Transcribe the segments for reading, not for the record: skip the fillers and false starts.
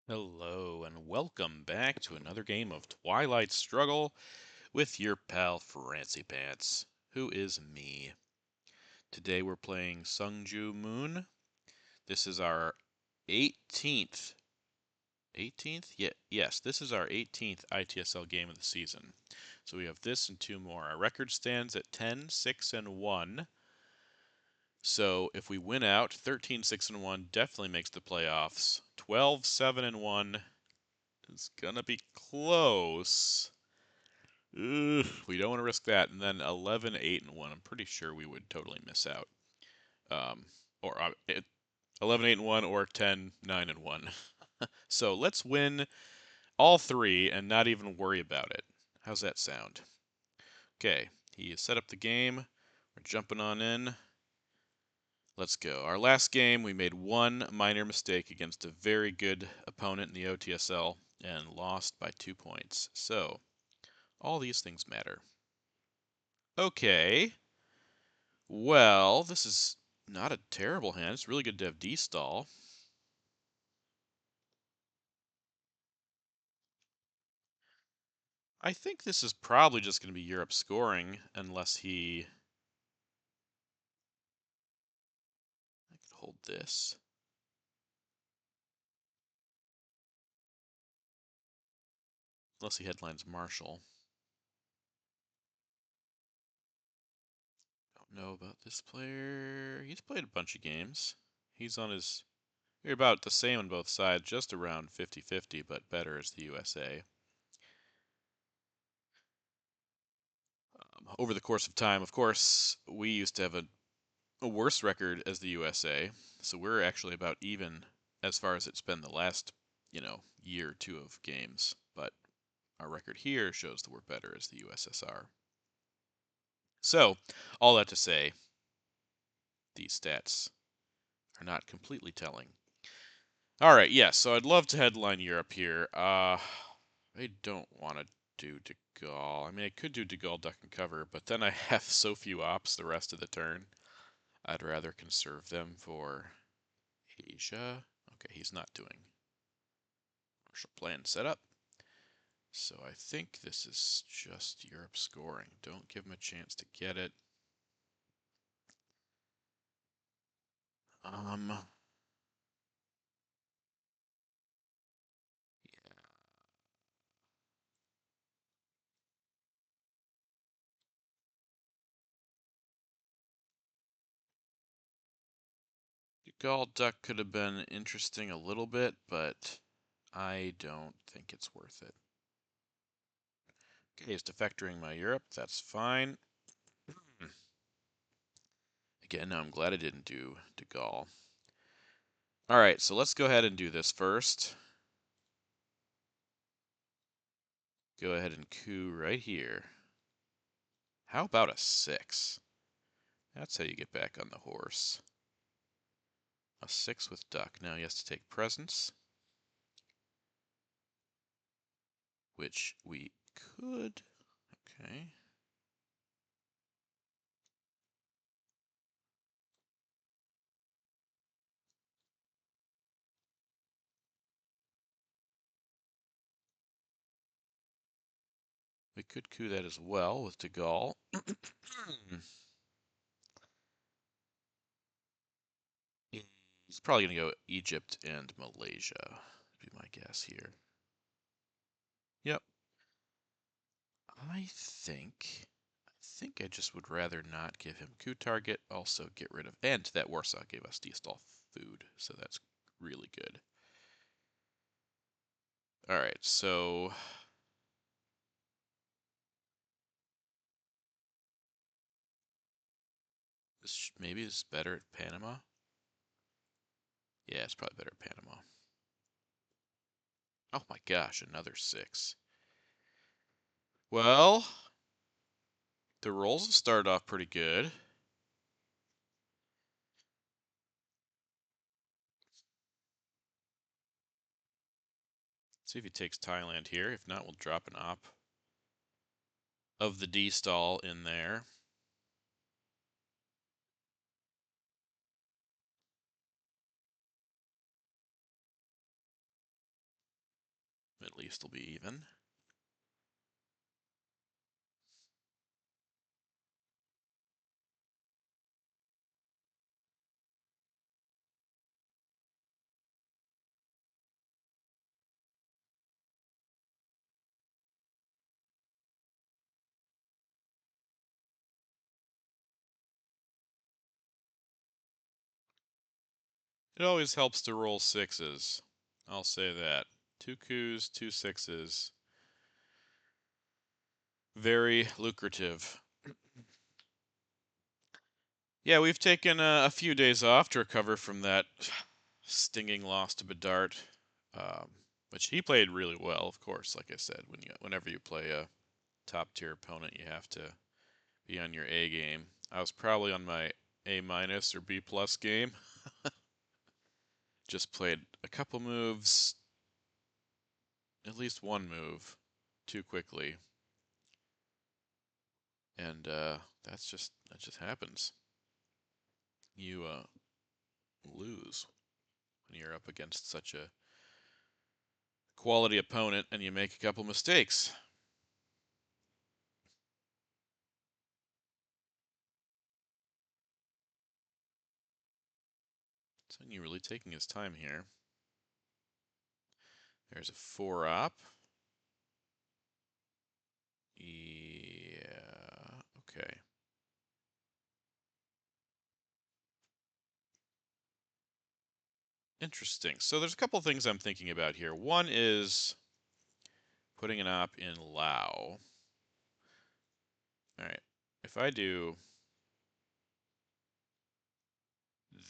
Hello, and welcome back to another game of Twilight Struggle with your pal Frantzypantz, who is me. Today we're playing Sungju Moon. This is our 18th. 18th? Yes, this is our 18th ITSL game of the season. So we have this and two more. Our record stands at 10, 6, and 1. So if we win out, 13, 6, and 1 definitely makes the playoffs. 12, 7, and 1 is gonna be close. Ugh, we don't want to risk that. And then 11, 8, and 1. I'm pretty sure we would totally miss out. Um, or 11, 8, and 1, or 10, 9, and 1. So let's win all three and not even worry about it. How's that sound? Okay, he has set up the game. We're jumping on in. Let's go. Our last game, we made one minor mistake against a very good opponent in the OTSL and lost by 2 points. So, all these things matter. Okay. Well, this is not a terrible hand. It's really good to have D-stall. I think this is probably just going to be Europe scoring, unless he... I could hold this. Unless he headlines Marshall. Don't know about this player. He's played a bunch of games. He's on his... You're about the same on both sides, just around 50-50, but better as the USA. Over the course of time, of course, we used to have a worse record as the USA, so we're actually about even as far as it's been the last, year or two of games. But our record here shows that we're better as the USSR. So, all that to say, these stats are not completely telling. All right, yes, so I'd love to headline Europe here. I don't want to do De Gaulle. I mean, I could do De Gaulle duck and cover, but then I have so few ops the rest of the turn. I'd rather conserve them for Asia. Okay, he's not doing Marshall Plan setup. So I think this is just Europe scoring. Don't give him a chance to get it. Yeah. Gall Duck could have been interesting a little bit, but I don't think it's worth it. Okay, he's defectoring my Europe. That's fine. Again, I'm glad I didn't do De Gaulle. All right, so let's go ahead and do this first. Go ahead and coup right here. How about a 6? That's how you get back on the horse. A 6 with duck. Now he has to take presence, which we could. Okay. We could coup that as well with De Gaulle. He's probably going to go Egypt and Malaysia, would be my guess here. Yep. I think I just would rather not give him coup target, also get rid of, and that Warsaw gave us D-stall food, so that's really good. All right, so maybe it's better at Panama. Yeah, it's probably better at Panama. Oh my gosh, another 6. Well, the rolls have started off pretty good. See if he takes Thailand here. If not, we'll drop an op of the D-stall in there. At least will be even. It always helps to roll sixes. I'll say that. 2 coups, 2 sixes. Very lucrative. Yeah, we've taken a few days off to recover from that stinging loss to Bedart, which he played really well, of course. Like I said, whenever you play a top tier opponent, you have to be on your A game. I was probably on my A minus or B plus game. Just played a couple moves, at least one move, too quickly, and that just happens. You lose when you're up against such a quality opponent and you make a couple mistakes. So you're really taking his time here. There's a 4-op. Yeah, okay. Interesting. So there's a couple things I'm thinking about here. One is putting an op in Lao. All right. If I do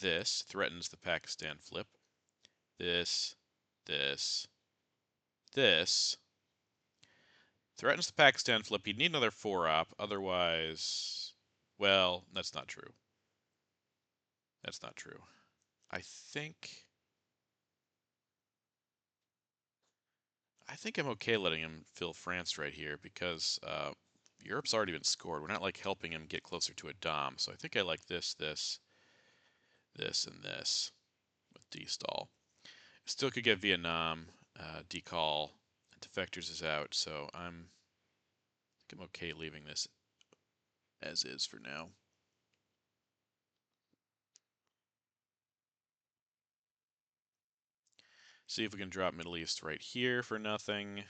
this, threatens the Pakistan flip. This, this, this. Threatens the Pakistan flip. You'd need another 4-op. Otherwise, well, that's not true. That's not true. I think I'm okay letting him fill France right here because Europe's already been scored. We're not like helping him get closer to a dom. So I think I like this, this, this, and this with D-stall. Still could get Vietnam, decall, defectors is out. So I think I'm okay leaving this as is for now. See if we can drop Middle East right here for nothing.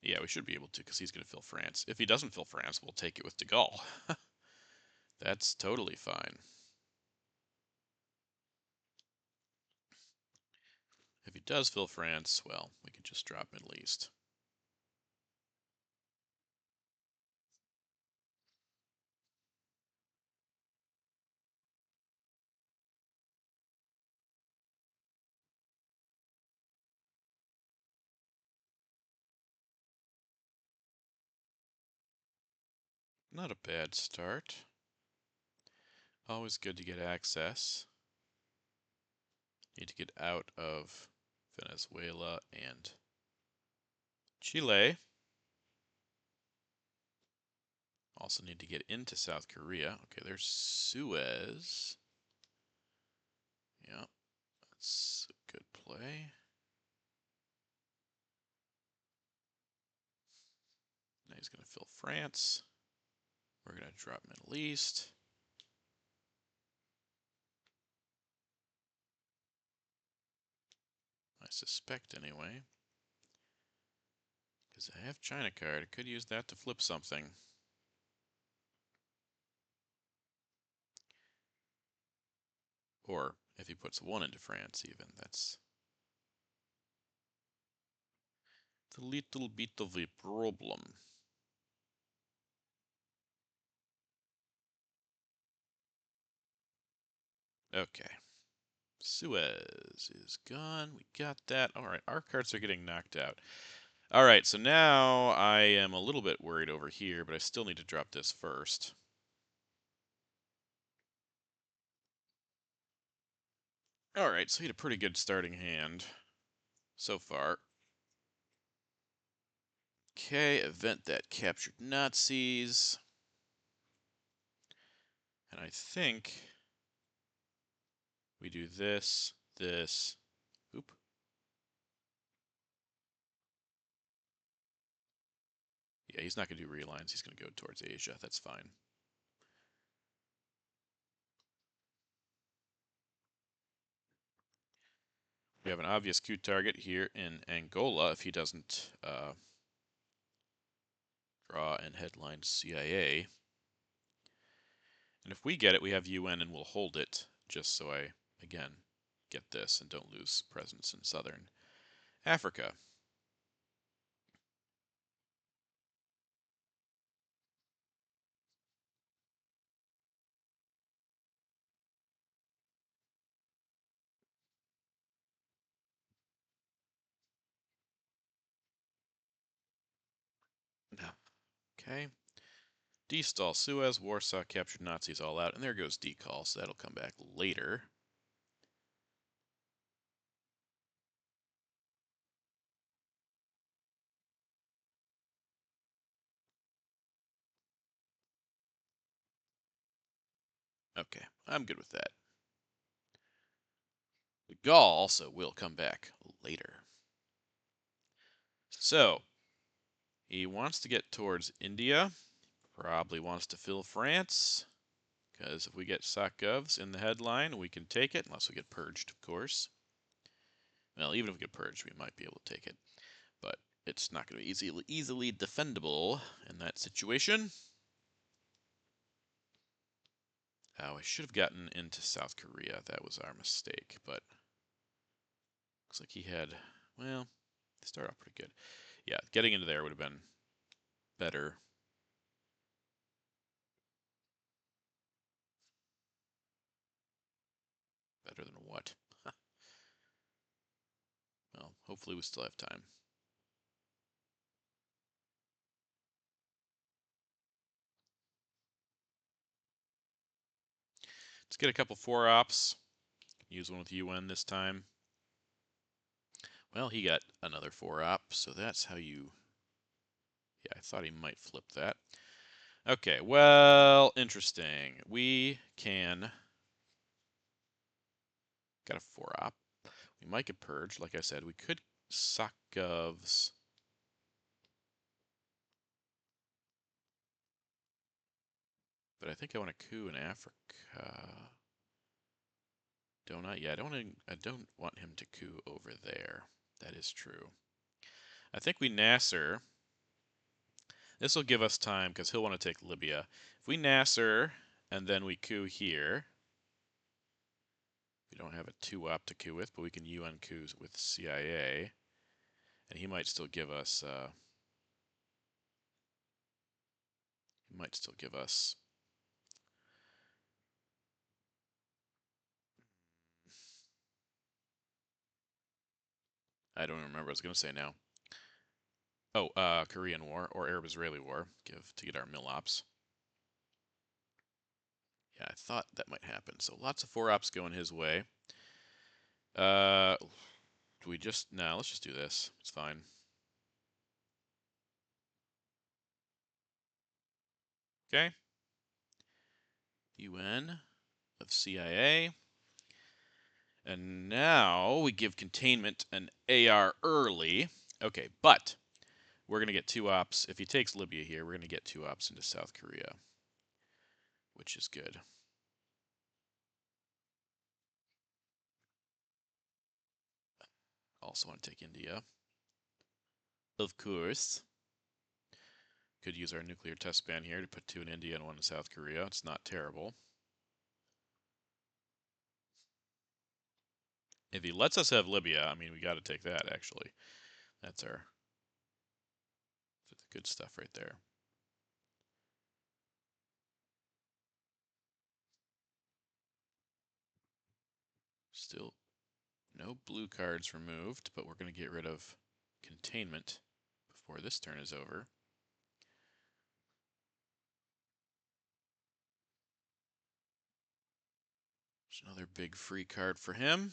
Yeah, we should be able to because he's going to fill France. If he doesn't fill France, we'll take it with de Gaulle. That's totally fine. If he does fill France, well, we can just drop Middle East. Not a bad start. Always good to get access. Need to get out of Venezuela and Chile. Also need to get into South Korea. Okay, there's Suez. Yeah, that's a good play. Now he's going to fill France. We're going to drop Middle East. I suspect anyway. Because I have China card. I could use that to flip something. Or if he puts one into France even, that's a little bit of a problem. Okay. Suez is gone. We got that. All right, our cards are getting knocked out. All right, so now I am a little bit worried over here, but I still need to drop this first. All right, so he had a pretty good starting hand so far. Okay, event that captured Nazis. And I think we do this, this. Oop. Yeah, he's not going to do realigns. He's going to go towards Asia. That's fine. We have an obvious coup target here in Angola if he doesn't draw and headline CIA. And if we get it, we have UN and we'll hold it, just so I, again, get this and don't lose presence in southern Africa. Okay. Destall Suez, Warsaw captured Nazis all out, and there goes decall, so that'll come back later. Okay, I'm good with that. The Gaul also will come back later. So, he wants to get towards India, probably wants to fill France, because if we get Sakovs in the headline, we can take it, unless we get purged, of course. Well, even if we get purged, we might be able to take it, but it's not going to be easily defendable in that situation. Oh, I should have gotten into South Korea. That was our mistake, but looks like he had, well, they start off pretty good. Yeah, getting into there would have been better. Better than what? Well, hopefully we still have time. Let's get a couple 4-ops. Use one with UN this time. Well, he got another 4-op, so that's how you... Yeah, I thought he might flip that. Okay, well, interesting. We can... Got a 4-op. We might get purged, like I said. We could Sakovs... But I think I want a coup in Africa. Don't I? Yeah, I don't want him to coup over there. That is true. I think we Nasser. This will give us time because he'll want to take Libya. If we Nasser and then we coup here, we don't have a 2-op to coup with, but we can UN coups with CIA, and he might still give us. He might still give us. I don't remember what I was going to say now. Oh, Korean War or Arab-Israeli War. Give to get our mill ops. Yeah, I thought that might happen. So lots of 4-ops going his way. Do we just... Nah, let's just do this. It's fine. Okay. UN of CIA. And now we give containment an AR early. Okay, but we're going to get 2-ops. If he takes Libya here, we're going to get 2-ops into South Korea, which is good. Also want to take India. Of course. Could use our nuclear test ban here to put 2 in India and 1 in South Korea. It's not terrible. If he lets us have Libya, I mean, we got to take that, actually. That's the good stuff right there. Still no blue cards removed, but we're going to get rid of containment before this turn is over. There's another big free card for him.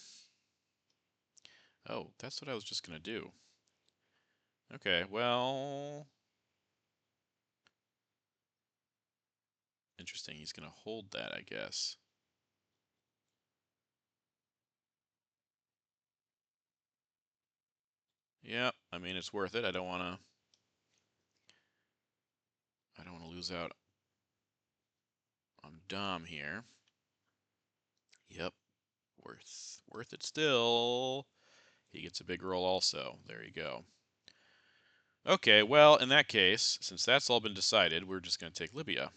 Oh, that's what I was just going to do. Okay, well... Interesting, he's going to hold that, I guess. Yeah, I mean, it's worth it. I don't want to lose out on Dom here. Yep, worth it still. He gets a big roll also. There you go. Okay, well, in that case, since that's all been decided, we're just going to take Libya.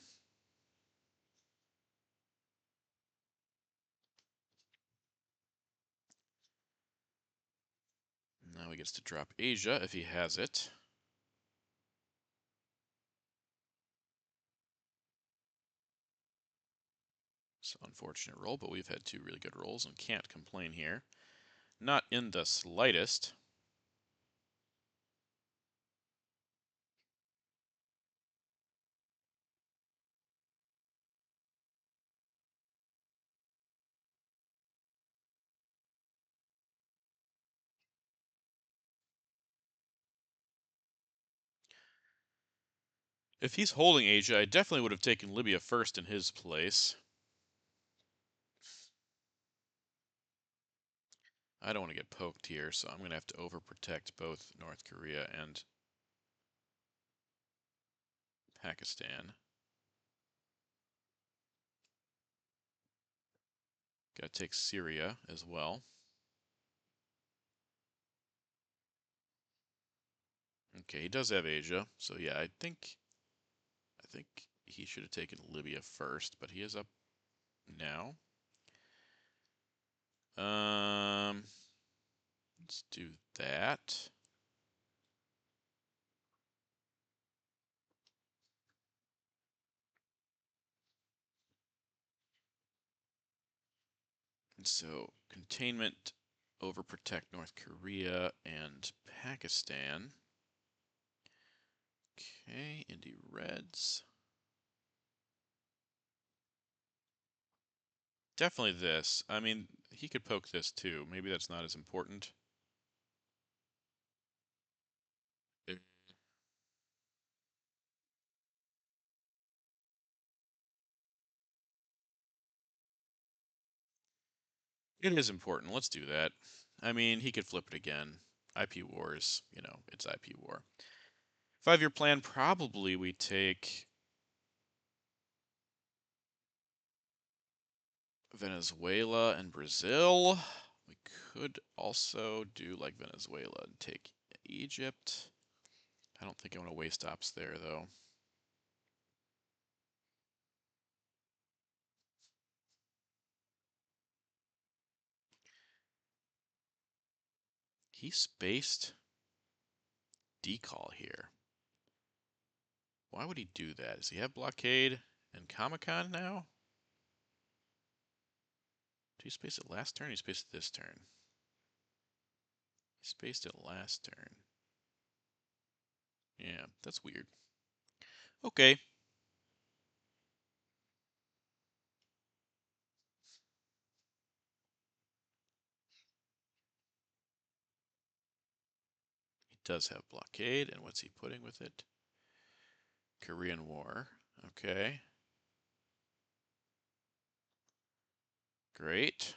Now he gets to drop Asia if he has it. It's an unfortunate roll, but we've had two really good rolls and can't complain here. Not in the slightest. If he's holding Asia, I definitely would have taken Libya first in his place. I don't want to get poked here, so I'm going to have to overprotect both North Korea and Pakistan. Got to take Syria as well. Okay, he does have Asia, so yeah, I think he should have taken Libya first, but he is up now. Let's do that. And so containment, overprotect North Korea and Pakistan. Okay, Indy Reds. Definitely this. I mean, he could poke this too. Maybe that's not as important. It is important. Let's do that. I mean, he could flip it again. IP wars, you know, it's IP war. 5-year plan, probably we take Venezuela and Brazil. We could also do like Venezuela and take Egypt. I don't think I want to waste ops there, though. He spaced decall here. Why would he do that? Does he have blockade and Comic-Con now? Did he space it last turn? He spaced it this turn. He spaced it last turn. Yeah, that's weird. Okay. He does have blockade, and what's he putting with it? Korean War. Okay. Great.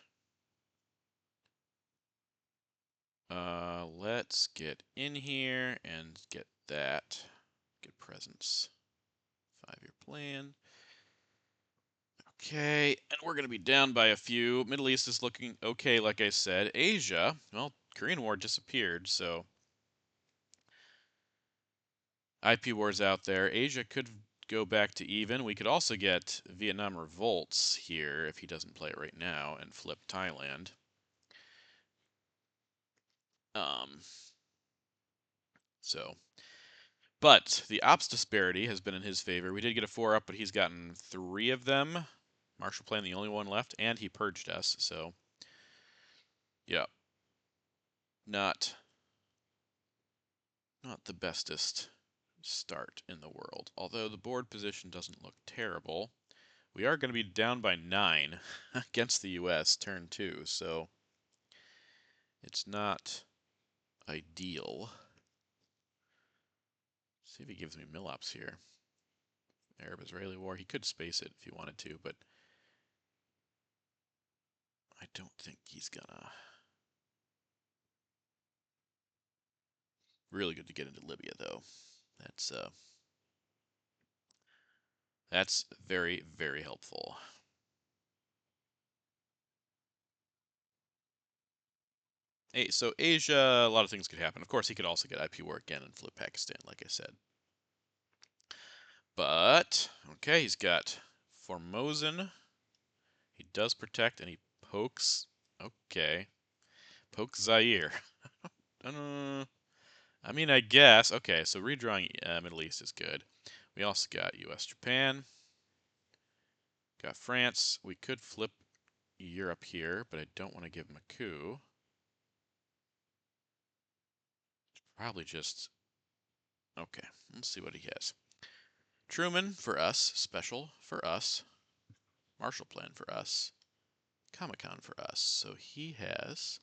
Let's get in here and get that. Get presents. 5-year plan. Okay, and we're going to be down by a few. Middle East is looking okay, like I said. Asia, well, Korean War disappeared, so IP wars out there. Asia could go back to even. We could also get Vietnam revolts here if he doesn't play it right now and flip Thailand. So, but the ops disparity has been in his favor. We did get a 4 up, but he's gotten 3 of them. Marshall Plan, the only one left, and he purged us. So, yeah, not the bestest start in the world. Although the board position doesn't look terrible. We are going to be down by 9 against the U.S. turn 2, so it's not ideal. See if he gives me mill-ops here. Arab-Israeli war. He could space it if he wanted to, but I don't think he's gonna. Really good to get into Libya, though. That's very, very helpful. Hey, so Asia, a lot of things could happen. Of course, he could also get IP war again and flip Pakistan, like I said. But, okay, he's got Formosan. He does protect, and he pokes. Okay. Pokes Zaire. I mean, I guess. Okay, so redrawing Middle East is good. We also got U.S., Japan. Got France. We could flip Europe here, but I don't want to give him a coup. Probably just... Okay, let's see what he has. Truman for us. Special for us. Marshall Plan for us. Comic-Con for us. So he has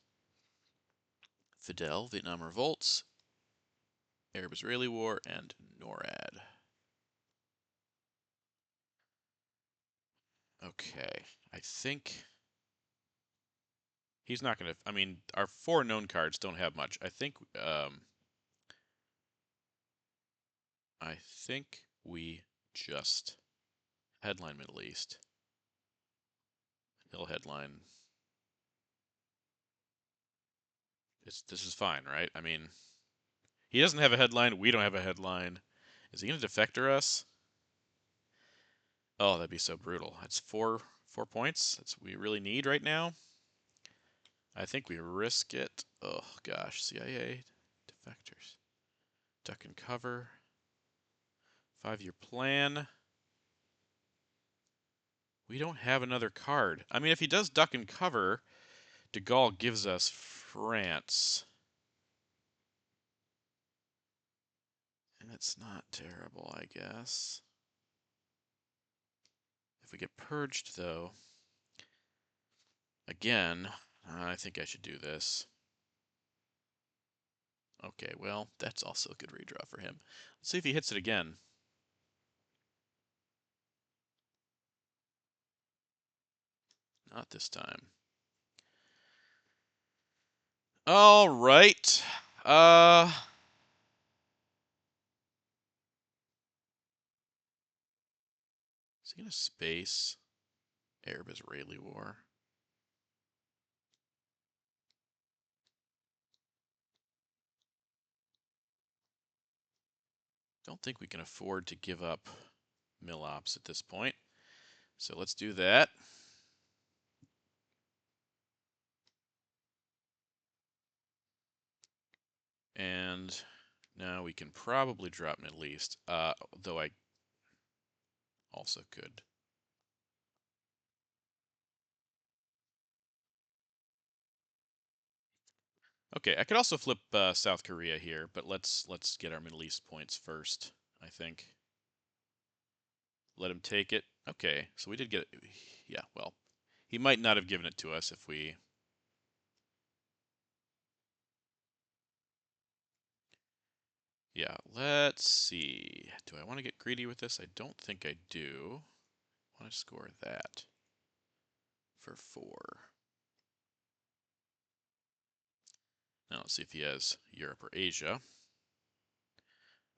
Fidel, Vietnam Revolts, Arab-Israeli War, and NORAD. Okay, I think he's not going to... I mean, our 4 known cards don't have much. I think we just headline Middle East. He'll headline. This is fine, right? I mean, he doesn't have a headline. We don't have a headline. Is he going to defector us? Oh, that'd be so brutal. That's 4 points. That's what we really need right now. I think we risk it. Oh, gosh. CIA, defectors. Duck and cover. 5-year plan. We don't have another card. I mean, if he does duck and cover, de Gaulle gives us France. And it's not terrible, I guess. If we get purged, though, again, I think I should do this. Okay, well, that's also a good redraw for him. Let's see if he hits it again. Not this time. All right. Is he gonna space Arab-Israeli war? Don't think we can afford to give up mill ops at this point. So let's do that. And now we can probably drop Middle East, though I also could. Okay, I could also flip South Korea here, but let's get our Middle East points first, I think. Let him take it. Okay, so we did get it. Yeah, well, he might not have given it to us if we... Yeah, let's see. Do I want to get greedy with this? I don't think I do. I want to score that for 4. Now let's see if he has Europe or Asia.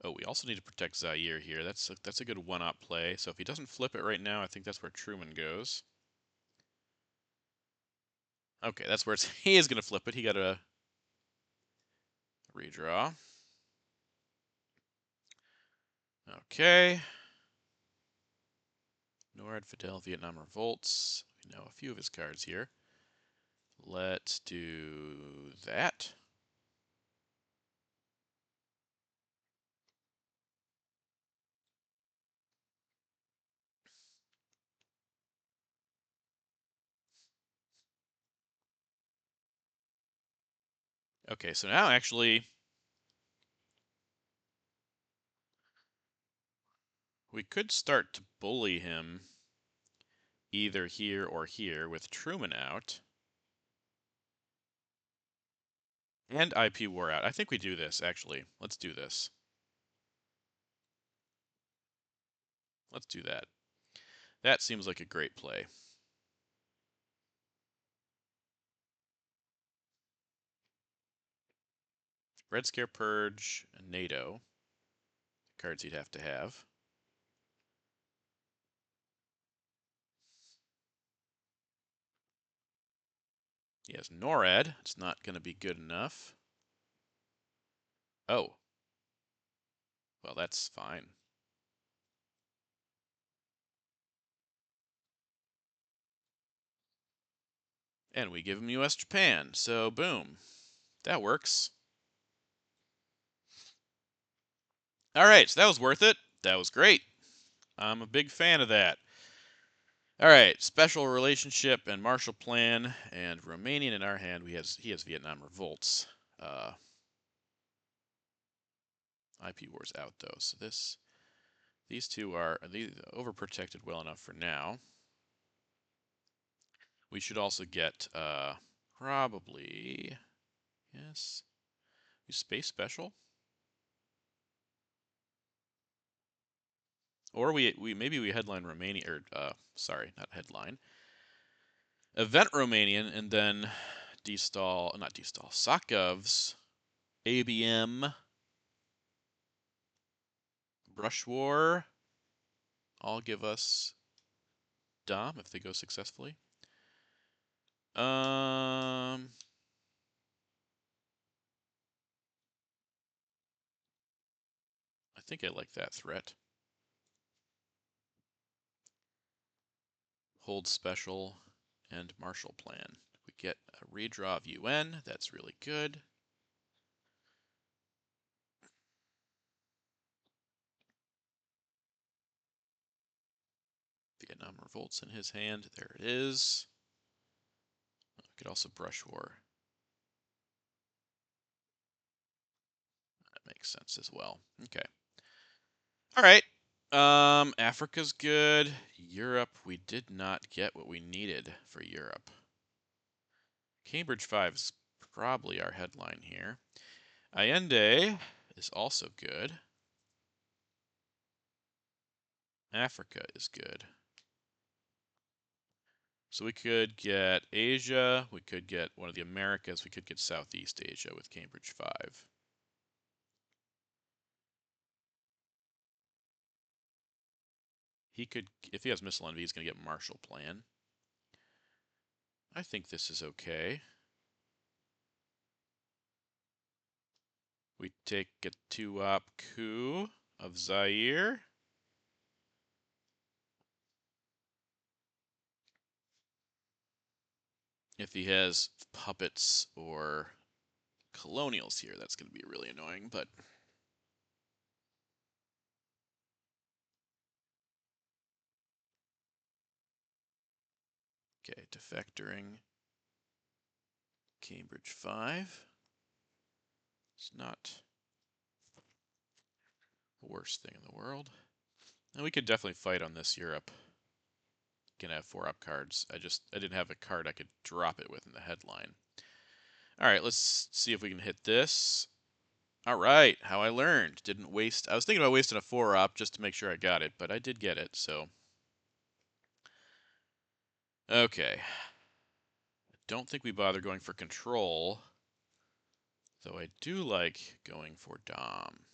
Oh, we also need to protect Zaire here. That's a good one-up play. So if he doesn't flip it right now, I think that's where Truman goes. Okay, that's where he is going to flip it. He got a redraw. Okay. NORAD, Fidel, Vietnam Revolts. We know a few of his cards here. Let's do that. Okay, so now actually we could start to bully him either here or here with Truman out. And IP war out. I think we do this, actually. Let's do this. Let's do that. That seems like a great play. Red Scare, Purge, and NATO. Cards he'd have to have. He has NORAD. It's not going to be good enough. Oh. Well, that's fine. And we give him US Japan, so boom. That works. Alright, so that was worth it. That was great. I'm a big fan of that. Alright, special relationship and Marshall Plan, and Romanian in our hand. He has Vietnam revolts. IP War's out though, so these two are overprotected well enough for now. We should also get probably yes, space special, or maybe we headline Romania or sorry, not headline. Event Romanian and then not destall Sakov's ABM Brush War. All give us Dom if they go successfully. I think I like that threat. Hold special and Marshall Plan. We get a redraw of UN. That's really good. Vietnam revolts in his hand. There it is. We could also brush war. That makes sense as well. Okay. All right. Africa's good. Europe, we did not get what we needed for Europe. Cambridge 5 is probably our headline here. Allende is also good. Africa is good. So we could get Asia, we could get one of the Americas, we could get Southeast Asia with Cambridge 5. He could, if he has missile envy, he's going to get Marshall Plan. I think this is okay. We take a 2-op coup of Zaire. If he has puppets or colonials here, that's going to be really annoying, but okay, defectoring Cambridge 5. It's not the worst thing in the world. And we could definitely fight on this Europe. Can have 4-op cards. I didn't have a card I could drop it with in the headline. All right, let's see if we can hit this. All right, how I learned. Didn't waste. I was thinking about wasting a 4-op just to make sure I got it, but I did get it, so. Okay. I don't think we bother going for control, though I do like going for Dom.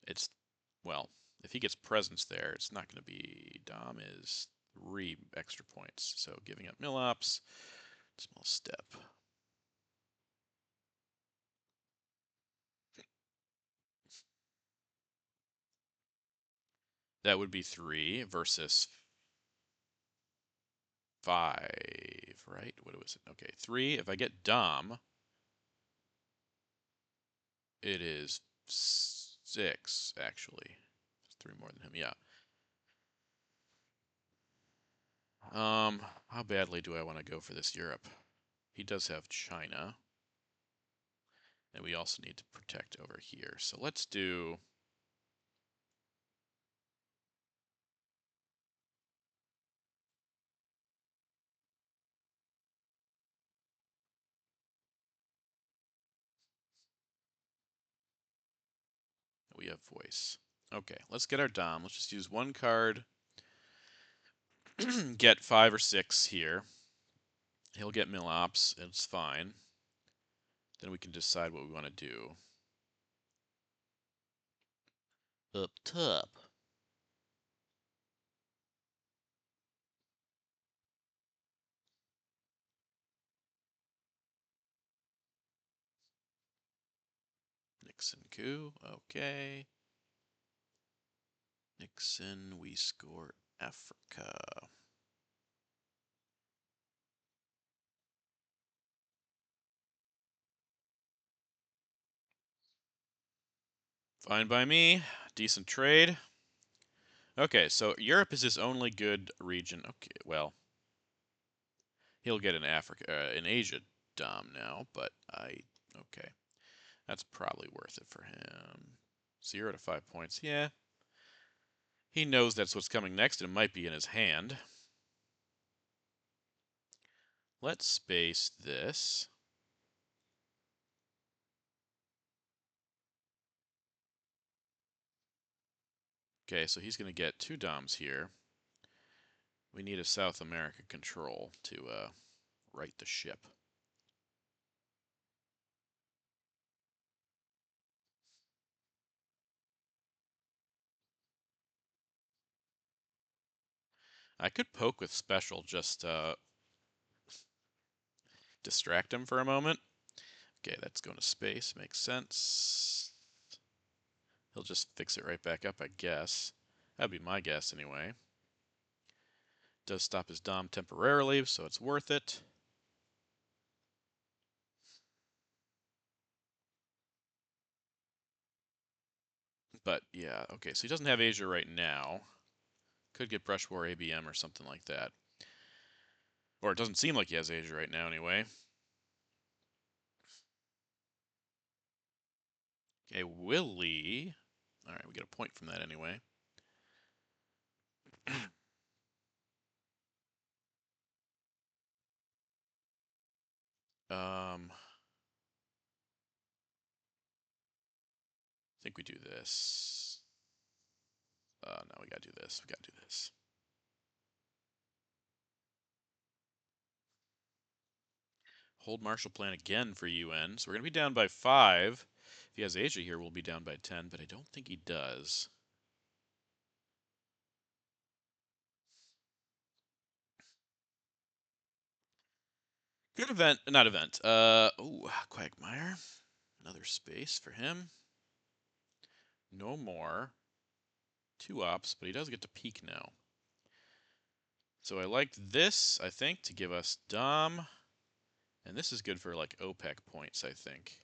It's, well, if he gets presence there, it's not going to be. Dom is 3 extra points, so giving up mill-ops, small step. That would be 3 versus 5, right? What was it? Okay, 3. If I get Dom, it is 6, actually. 3 more than him, yeah. How badly do I want to go for this Europe? He does have China. And we also need to protect over here. So let's do... We have voice. Okay, let's get our Dom. Let's just use 1 card. Get 5 or 6 here. He'll get mill ops. It's fine. Then we can decide what we want to do. Up top. Nixon coup. Okay. Nixon, we score Africa. Fine by me. Decent trade. Okay, so Europe is his only good region. Okay, well, he'll get an Asia dom now, but okay, that's probably worth it for him. 0 to 5 points. Yeah, he knows that's what's coming next, and it might be in his hand. Let's space this. Okay, so he's going to get 2 doms here. We need a South America control to right the ship. I could poke with special, just distract him for a moment. Okay, that's going to space. Makes sense. He'll just fix it right back up, I guess. That'd be my guess, anyway. Does stop his dom temporarily, so it's worth it. But, yeah, okay, so he doesn't have Asia right now. Could get Brush War ABM or something like that. Or it doesn't seem like he has Asia right now, anyway. Okay, Willie. Alright, we get a point from that anyway. I think we do this. No, we gotta do this. We gotta do this. Hold Marshall Plan again for UN. So we're gonna be down by 5. If he has Asia here, we'll be down by 10, but I don't think he does. Good event, not event. Ooh, Quagmire. Another space for him. No more. 2 ops, but he does get to peak now. So I liked this, I think, to give us Dom. And this is good for, like, OPEC points, I think.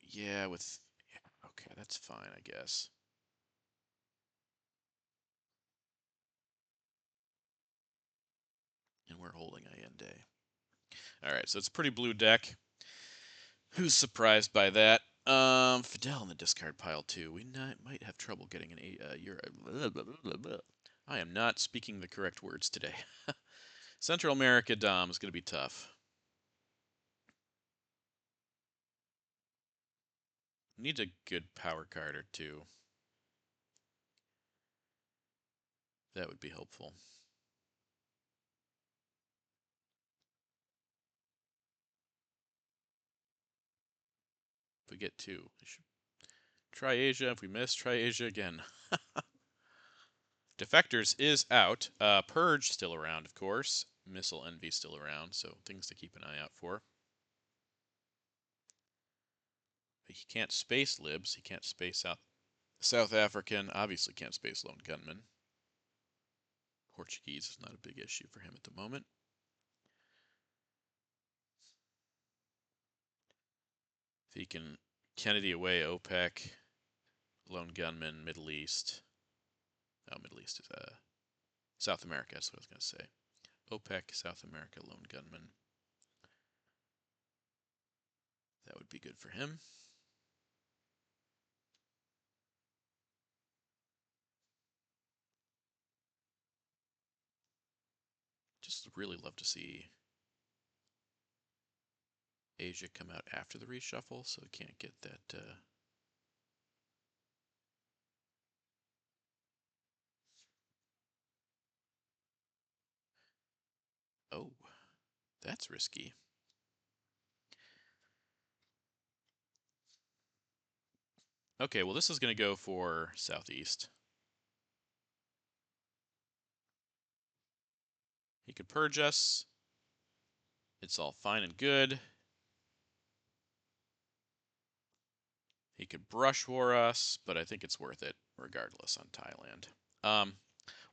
Yeah, with... Okay, that's fine, I guess. And we're holding Allende. Alright, so it's a pretty blue deck. Who's surprised by that? Fidel in the discard pile too. We might have trouble getting an Euro. I am not speaking the correct words today. Central America Dom is going to be tough. Needs a good power card or two. That would be helpful. If we get 2, we should try Asia. If we miss, try Asia again. Defectors is out. Purge still around, of course. Missile Envy still around, so things to keep an eye out for. But he can't space Libs. He can't space out South African. Obviously can't space Lone Gunman. Portuguese is not a big issue for him at the moment. If he can Kennedy away OPEC, Lone Gunman, Middle East. Oh, Middle East is South America, that's what I was going to say. OPEC, South America, Lone Gunman. That would be good for him. Just really love to see Asia come out after the reshuffle, so we can't get that. Oh, that's risky. Okay, well this is going to go for southeast. He could purge us. It's all fine and good. He could brush war us, but I think it's worth it regardless on Thailand.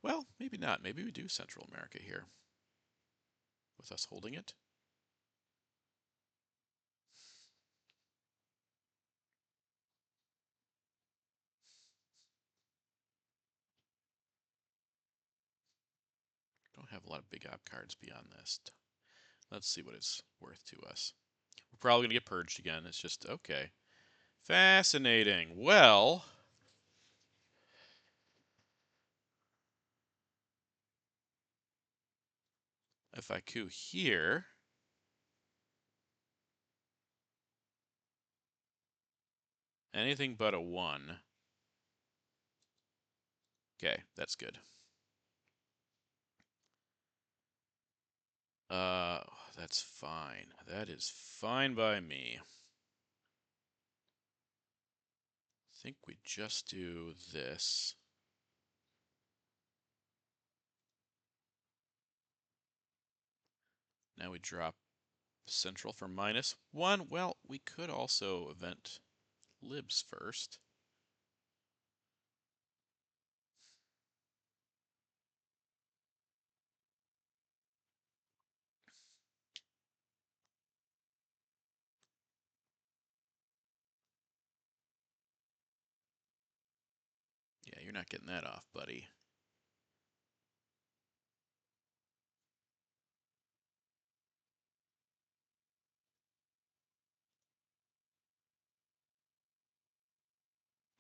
Well, maybe not. Maybe we do Central America here with us holding it. Don't have a lot of big op cards beyond this. Let's see what it's worth to us. We're probably going to get purged again. It's just, okay. Fascinating. Well, if I coup here, anything but a 1. Okay, that's good. That's fine. That is fine by me. I think we just do this. Now we drop Central for -1. Well, we could also event libs first. Yeah, you're not getting that off, buddy.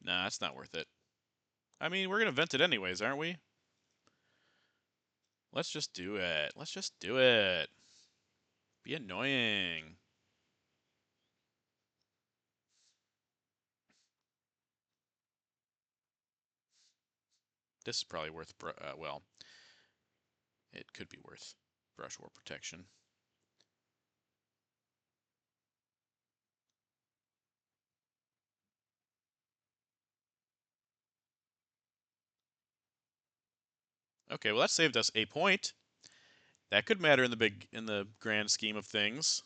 Nah, that's not worth it. I mean, we're going to vent it anyways, aren't we? Let's just do it. Let's just do it. Be annoying. This is probably worth, well, it could be worth brush war protection. Okay, well that saved us a point. That could matter in the grand scheme of things.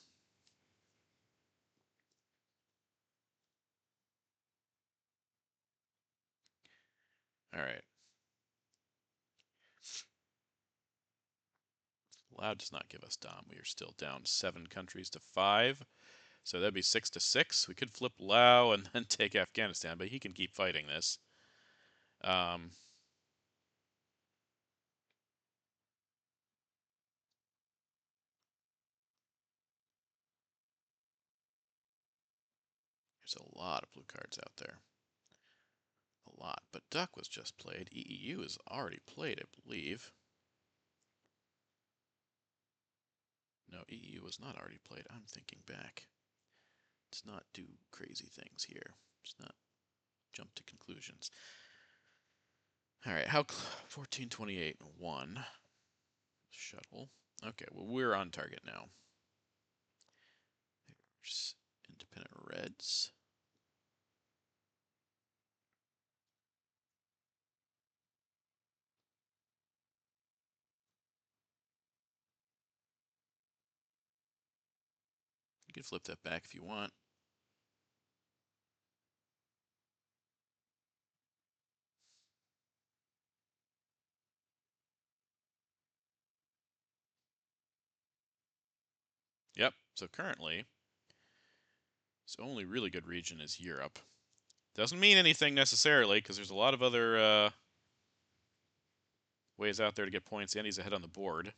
All right. Lao does not give us Dom. We are still down 7 countries to 5. So that'd be 6 to 6. We could flip Lao and then take Afghanistan, but he can keep fighting this. Um, there's a lot of blue cards out there. A lot. But Duck was just played. EEU is already played, I believe. No, EEU was not already played. I'm thinking back. Let's not do crazy things here. Let's not jump to conclusions. All right, how 1428 1 shuttle. Okay, well we're on target now. There's independent reds. You can flip that back if you want. Yep, so currently, its only really good region is Europe. Doesn't mean anything necessarily, because there's a lot of other ways out there to get points, and he's ahead on the board.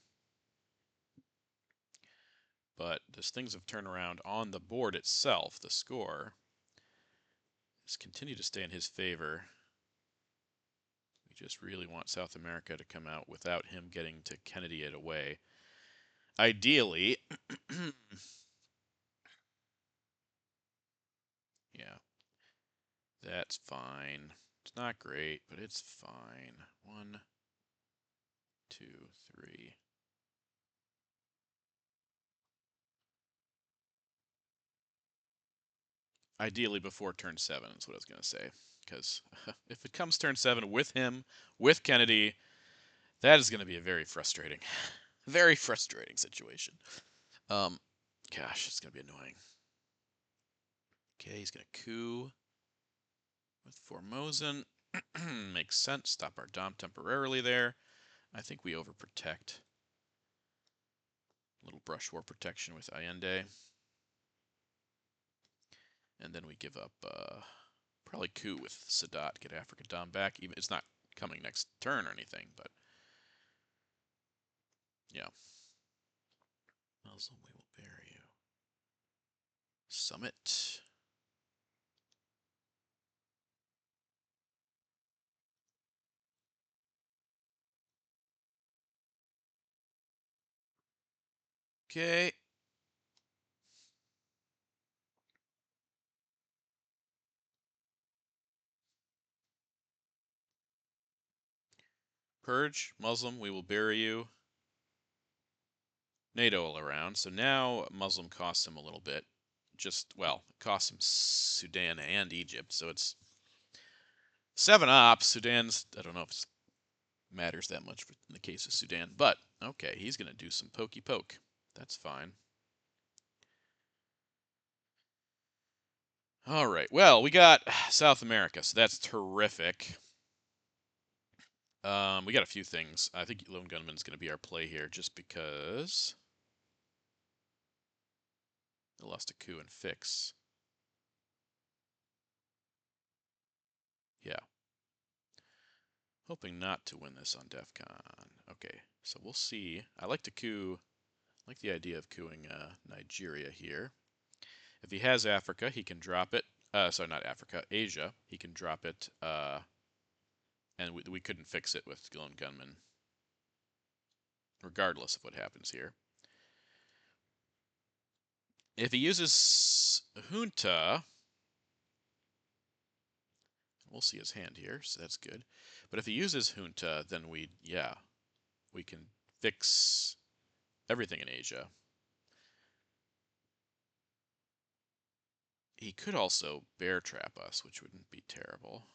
But as things have turned around on the board itself, the score has continued to stay in his favor. We just really want South America to come out without him getting to Kennedy it away. Ideally, yeah, that's fine. It's not great, but it's fine. 1, 2, 3. ideally before turn 7 is what I was going to say. Because if it comes turn 7 with him, with Kennedy, that is going to be a very frustrating, very frustrating situation. Gosh, it's going to be annoying. Okay, he's going to coup with Formosan. Makes sense. Stop our Dom temporarily there. I think we overprotect. Little brush war protection with Allende. And then we give up, probably coup with Sadat, get Africa Dom back. Even it's not coming next turn or anything, but yeah. Muslim, we will bury you. Summit. Okay. Purge, Muslim, we will bury you. NATO all around. So now Muslim costs him a little bit. Just, well, it costs him Sudan and Egypt. So it's 7 ops. Sudan's, I don't know if it matters that much in the case of Sudan. But, okay, he's going to do some pokey poke. That's fine. All right. Well, we got South America, so that's terrific. We got a few things. I think Lone Gunman's going to be our play here just because they lost a coup and fix. Yeah. Hoping not to win this on DEF CON. Okay, so we'll see. I like to coup. I like the idea of cooing Nigeria here. If he has Africa, he can drop it. Sorry, not Africa, Asia. He can drop it, and we couldn't fix it with Lone Gunman, regardless of what happens here. If he uses Junta, we'll see his hand here, so that's good. But if he uses Junta, then we can fix everything in Asia. He could also bear trap us, which wouldn't be terrible.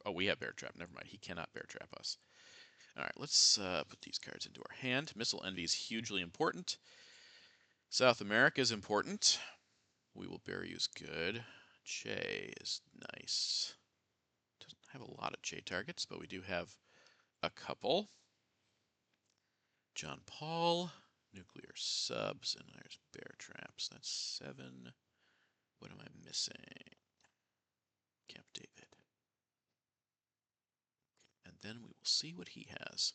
Oh, we have bear trap. Never mind. He cannot bear trap us. All right, let's put these cards into our hand. Missile Envy is hugely important. South America is important. We will bury you is good. Che is nice. Doesn't have a lot of Che targets, but we do have a couple. John Paul, nuclear subs, and there's bear traps. That's 7. What am I missing? Camp David. And then we will see what he has.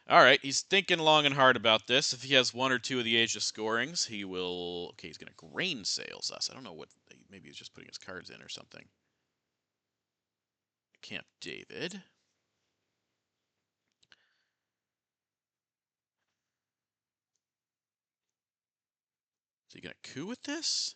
All right, he's thinking long and hard about this. If he has 1 or 2 of the Asia scorings, he will... Okay, he's going to grain sales us. I don't know what... Maybe he's just putting his cards in or something. Camp David. Is he going to coup with this?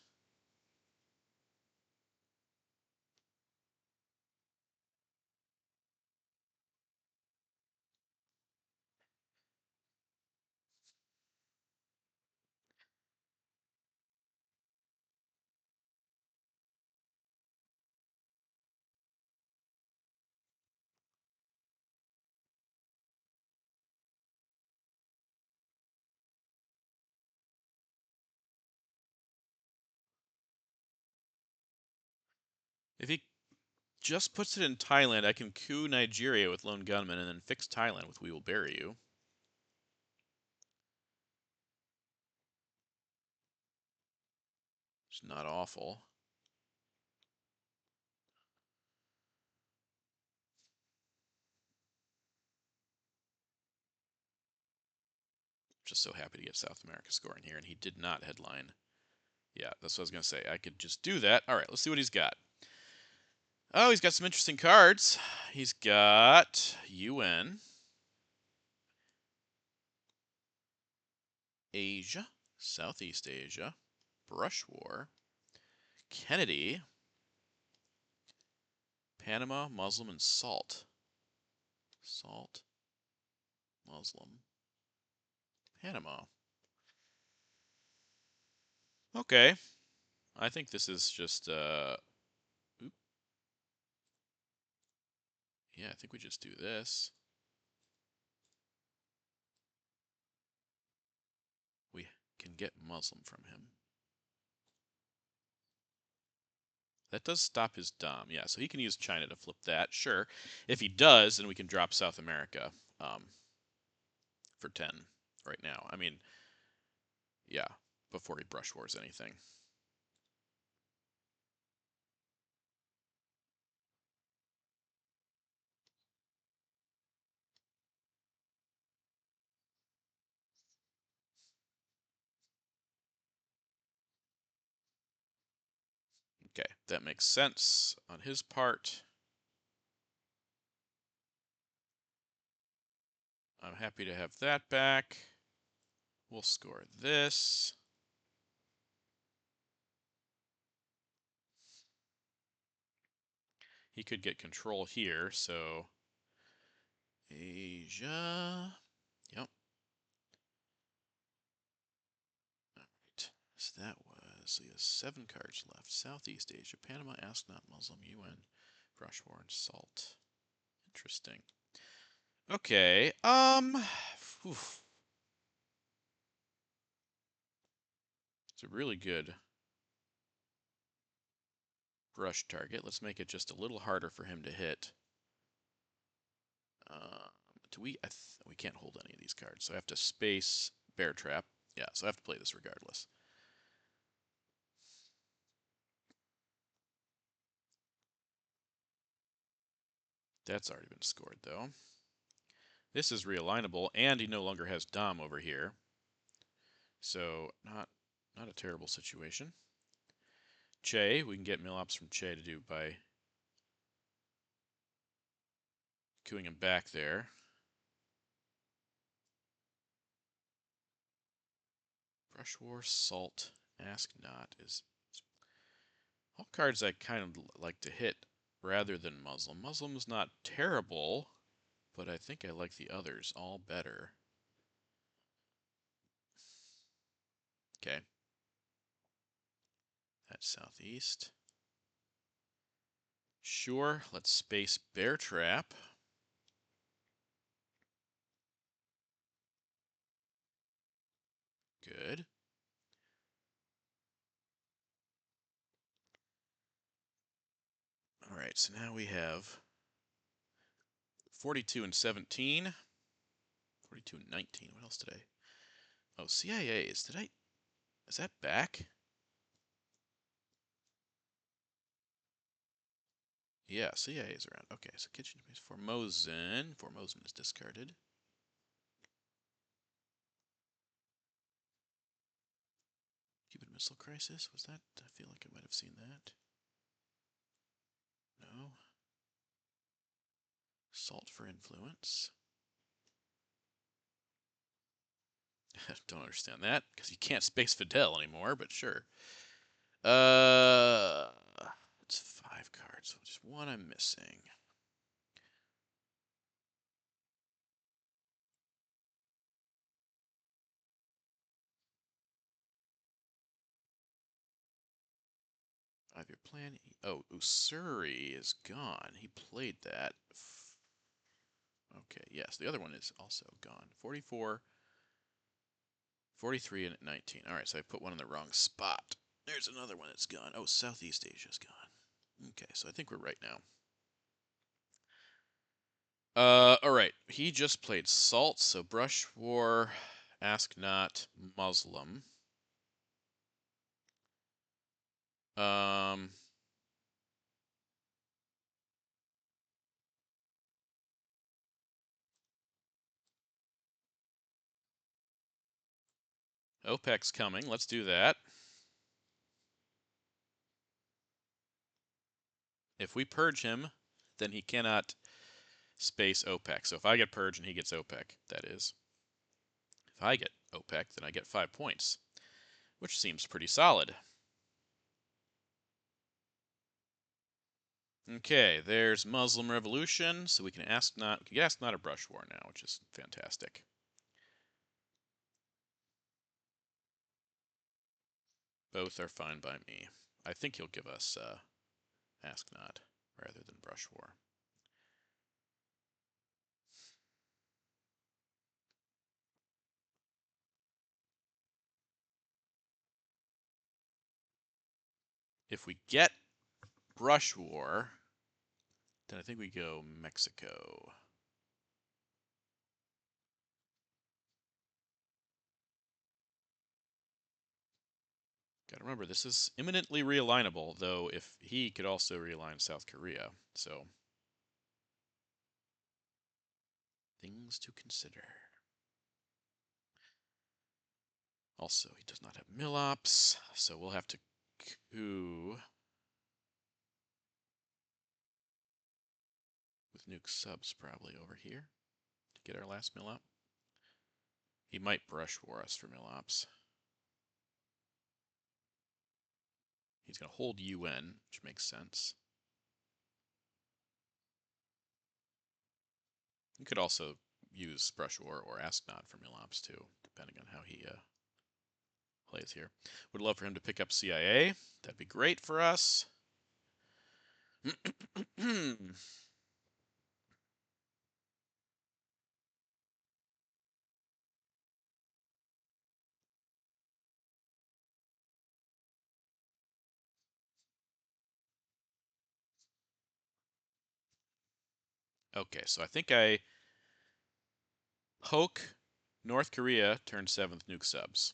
If he just puts it in Thailand, I can coup Nigeria with Lone Gunman and then fix Thailand with We Will Bury You. It's not awful. Just so happy to get South America scoring here, and he did not headline. Yeah, that's what I was going to say. I could just do that. All right, let's see what he's got. Oh, he's got some interesting cards. He's got UN, Asia, Southeast Asia, Brush War, Kennedy, Panama, Muslim, and Salt. Salt, Muslim, Panama. Okay. I think this is just, oop. Yeah, I think we just do this. We can get Muslim from him. That does stop his Dom. Yeah, so he can use China to flip that. Sure. If he does, then we can drop South America for 10 right now. I mean, yeah, before he brush wars anything. Okay, that makes sense on his part. I'm happy to have that back. We'll score this. He could get control here, so Asia. Yep. All right. So that was, he has 7 cards left. Southeast Asia, Panama, Ask Not Muslim, UN, Brush War, and Salt. Interesting. Okay. Oof. It's a really good brush target. Let's make it just a little harder for him to hit. Do we? We can't hold any of these cards, so I have to space Bear Trap. Yeah, so I have to play this regardless. That's already been scored, though. This is realignable, and he no longer has Dom over here. So not a terrible situation. Che, we can get mill-ops from Che to do by cooing him back there. Brush War, Salt, Ask Not is all cards I kind of like to hit rather than Muslim. Muslim's not terrible, but I think I like the others all better. Okay. That's Southeast. Sure, let's space Bear Trap. Good. All right, so now we have 42 and 17. 42 and 19. What else did I? Oh, CIAs. Is that back? Yeah, CIA's around. Okay, so kitchen space Formosan. Formosan is discarded. Cuban Missile Crisis. Was that? I feel like I might have seen that. No. Salt for Influence. Don't understand that, because you can't space Fidel anymore, but sure. It's 5 cards, so just one I'm missing. Five-year plan. Oh, Usuri is gone. He played that. Okay, yes, the other one is also gone. 44, 43, and 19. All right, so I put one in the wrong spot. There's another one that's gone. Oh, Southeast Asia's gone. Okay, so I think we're right now. All right. He just played Salt, so Brush War, Ask Not, Muslim. Um, OPEC's coming. Let's do that. If we purge him, then he cannot space OPEC. So if I get purge and he gets OPEC, that is. If I get OPEC, then I get 5 points, which seems pretty solid. Okay, there's Muslim Revolution, so we can ask not a brush war now, which is fantastic. Both are fine by me. I think he'll give us Ask Not rather than Brush War. If we get Brush War, then I think we go Mexico. Gotta remember, this is imminently realignable, though if he could also realign South Korea, so things to consider. Also, he does not have Mill-Ops, so we'll have to coup with nuke subs probably over here to get our last Mill-Op. He might Brush War us for Mill-Ops. He's going to hold UN, which makes sense. You could also use Brush War or Ask Not for Mill-Ops too, depending on how he plays here. Would love for him to pick up CIA. That'd be great for us. Okay, so I think I poke North Korea, turn 7th nuke subs.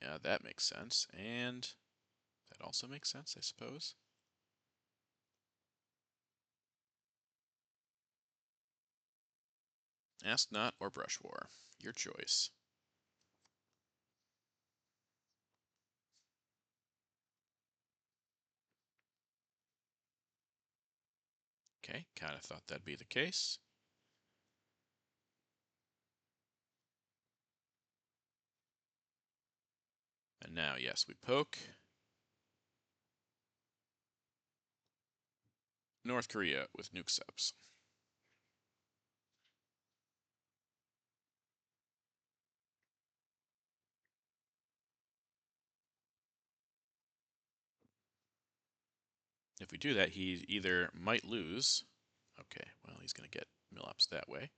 Yeah, that makes sense. And that also makes sense, I suppose. Ask Not or Brush War. Your choice. Okay, kind of thought that'd be the case. And now, yes, we poke North Korea with nuke subs. If we do that, he either might lose. Okay, well, he's going to get Mill-Ops that way.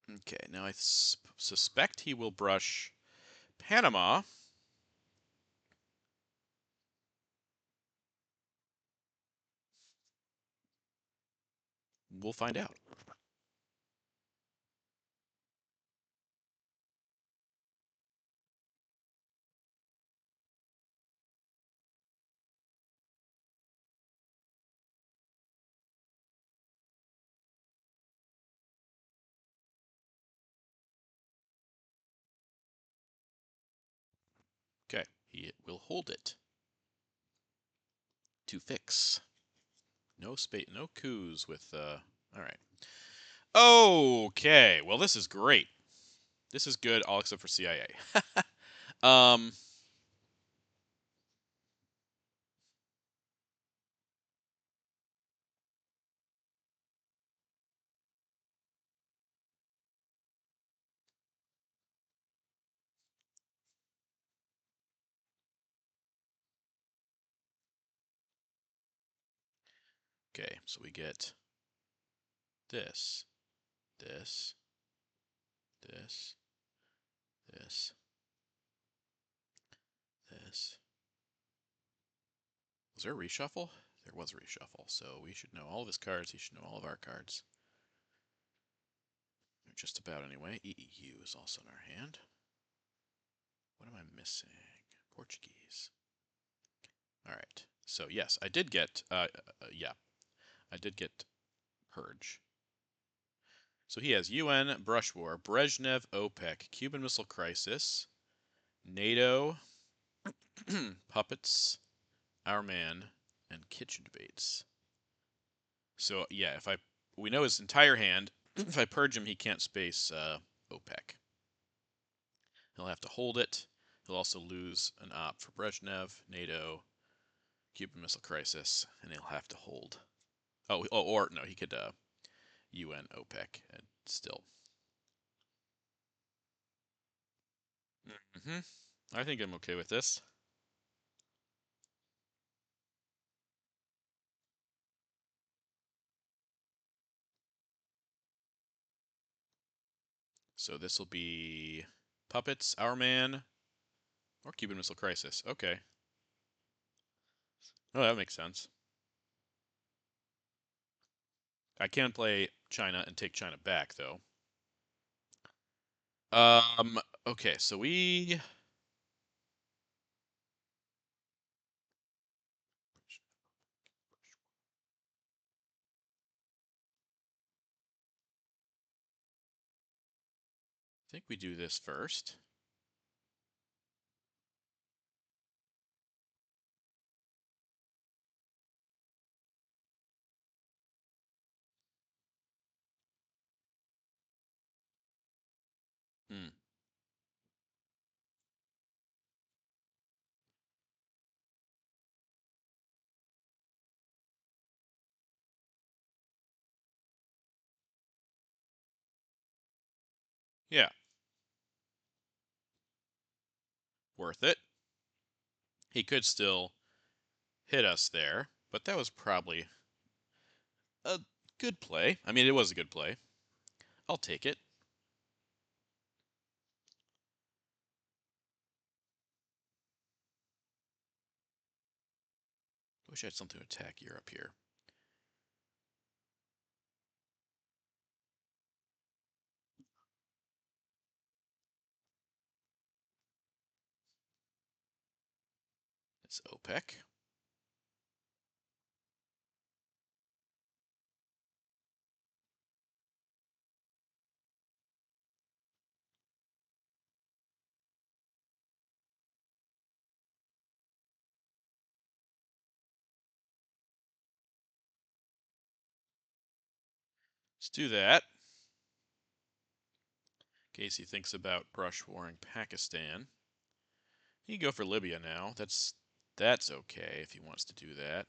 Okay, now I suspect he will brush Panama. We'll find out. Okay, he will hold it to fix. No space, no coups with, all right. Okay, well, this is great. This is good, all except for CIA. Okay, so we get this, this, this, this, this. Was there a reshuffle? There was a reshuffle, so we should know all of his cards. He should know all of our cards. Just about anyway. EU is also in our hand. What am I missing? Portuguese. All right. So yes, I did get. Yeah, I did get Purge. So he has UN, Brush War, Brezhnev, OPEC, Cuban Missile Crisis, NATO, Puppets, Our Man, and Kitchen Debates. So yeah, if we know his entire hand. If I purge him, he can't space OPEC. He'll have to hold it. He'll also lose an op for Brezhnev, NATO, Cuban Missile Crisis, and he'll have to hold Or no, he could UN OPEC and still. Hmm. I think I'm okay with this. So this will be Puppets, Our Man, or Cuban Missile Crisis. Okay. Oh, that makes sense. I can play China and take China back, though. Okay, so I think we do this first. Hmm. Yeah, worth it. He could still hit us there, but that was probably a good play. I mean, it was a good play. I'll take it. Wish I had something to attack Europe here. It's OPEC. Let's do that. In case he thinks about brush warring Pakistan. He can go for Libya now. That's okay if he wants to do that.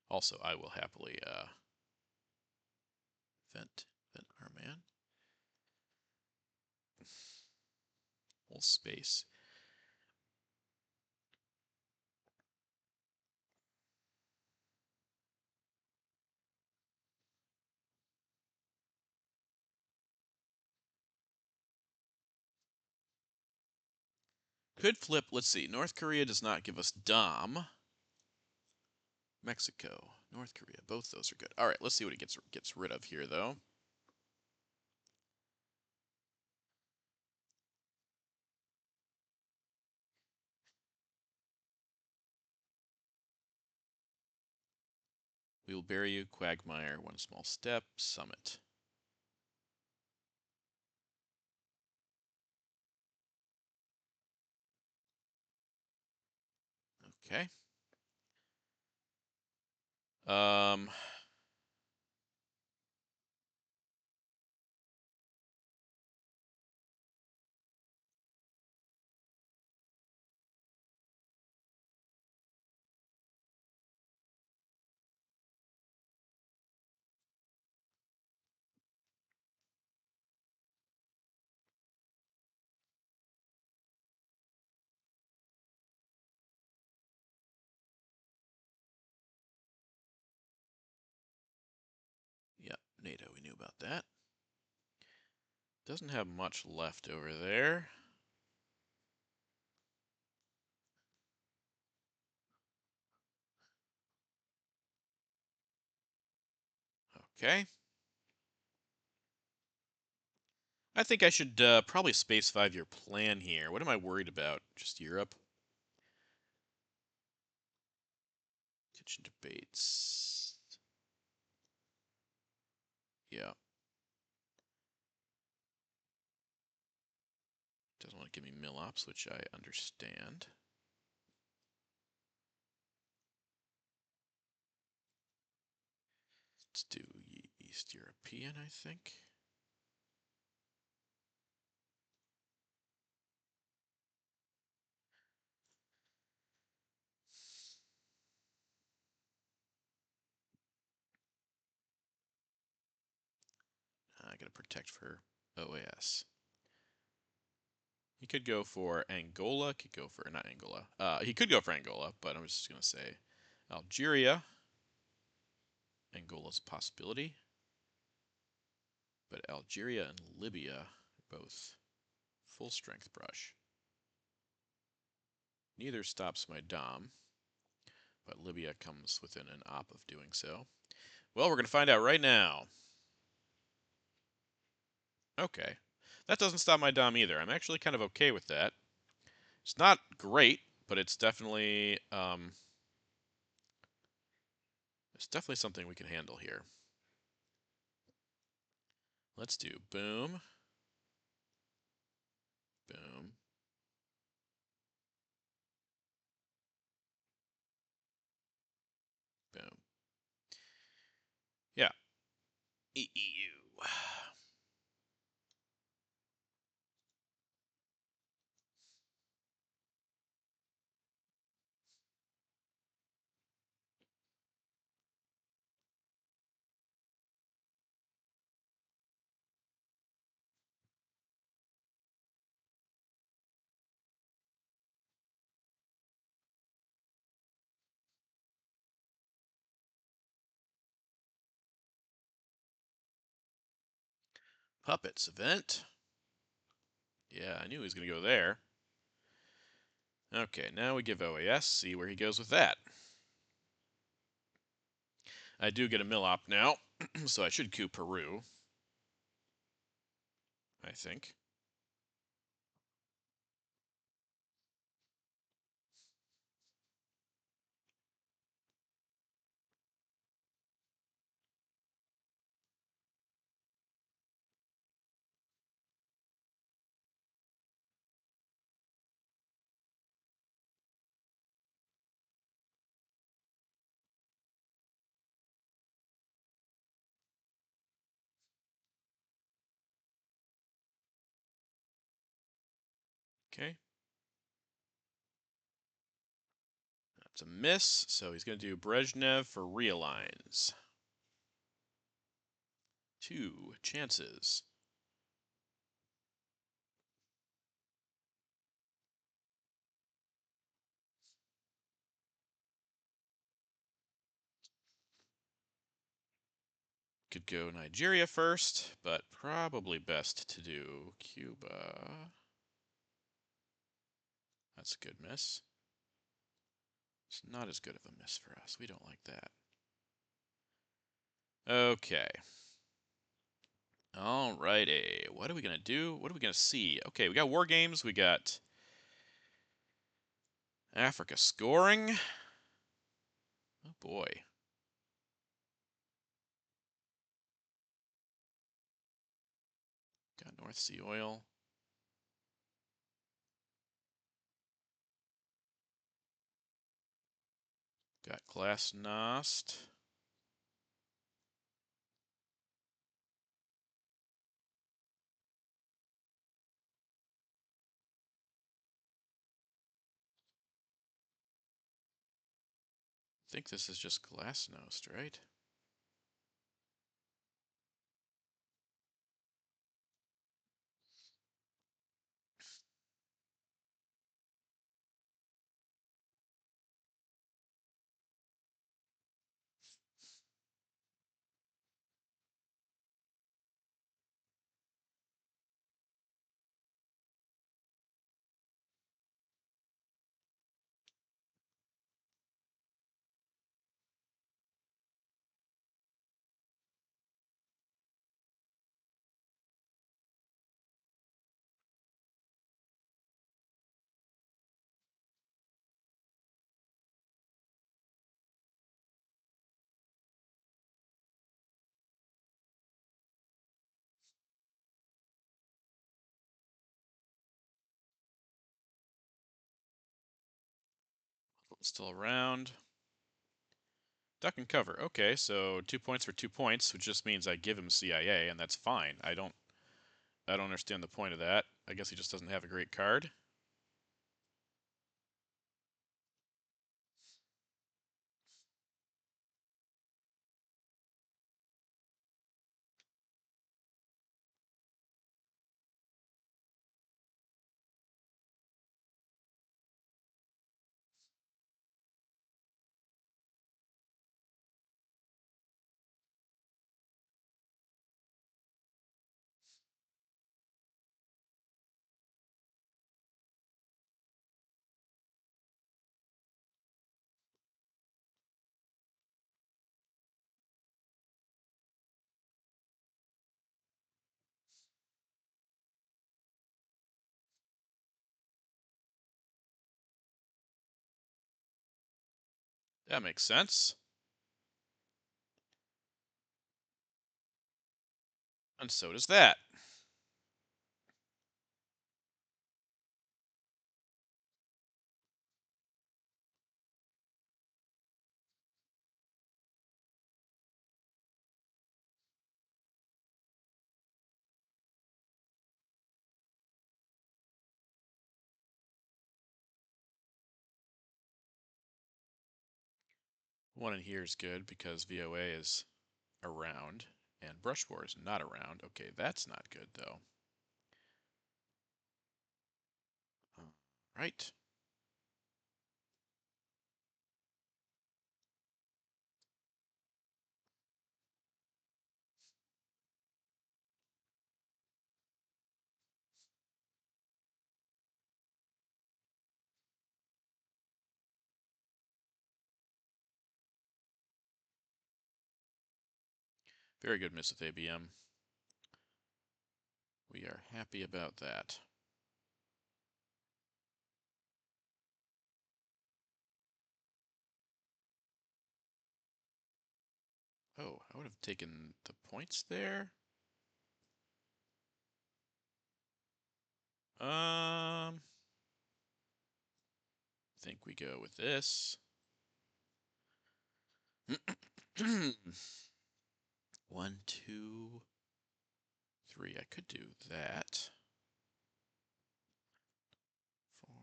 Also, I will happily vent our man. Whole space. Could flip. Let's see. North Korea does not give us Dom. Mexico, North Korea, both those are good. All right, let's see what he gets rid of here, though. We will bury you, Quagmire. One small step. Summit. Okay. Um. Yeah, NATO. We knew about that. Doesn't have much left over there. Okay. I think I should probably space 5-year plan here. What am I worried about? Just Europe? Kitchen debates. Yeah. Doesn't want to give me mill ops, which I understand. Let's do East European, I think. going to protect for OAS. He could go for Angola. Could go for not Angola. He could go for Angola, but I'm just going to say Algeria. Angola's a possibility. But Algeria and Libya are both full strength brush. Neither stops my Dom, but Libya comes within an op of doing so. Well, we're going to find out right now. Okay. That doesn't stop my Dom either. I'm actually kind of okay with that. It's not great, but it's definitely something we can handle here. Let's do boom, boom, boom. Yeah. EU. Puppets event. Yeah, I knew he was going to go there. Okay, now we give OAS, see where he goes with that. I do get a mill op now, so I should coup Peru. I think. Okay. That's a miss, so he's going to do Brezhnev for realigns. 2 chances. Could go Nigeria first, but probably best to do Cuba. That's a good miss. It's not as good of a miss for us. We don't like that. Okay. Alrighty. What are we going to do? What are we going to see? Okay, we got war games. We got Africa scoring. Oh boy. Got North Sea oil. Got Glasnost. I think this is just Glasnost, right? Still around. Duck and cover. Okay, so 2 points for 2 points, which just means I give him CIA, and that's fine. I don't understand the point of that. I guess he just doesn't have a great card. That makes sense. And so does that. One in here is good because VOA is around and Brush War is not around. Okay, that's not good though. Right. Very good miss with ABM. We are happy about that. Oh, I would have taken the points there. I think we go with this. 1, 2, 3. I could do that. 4.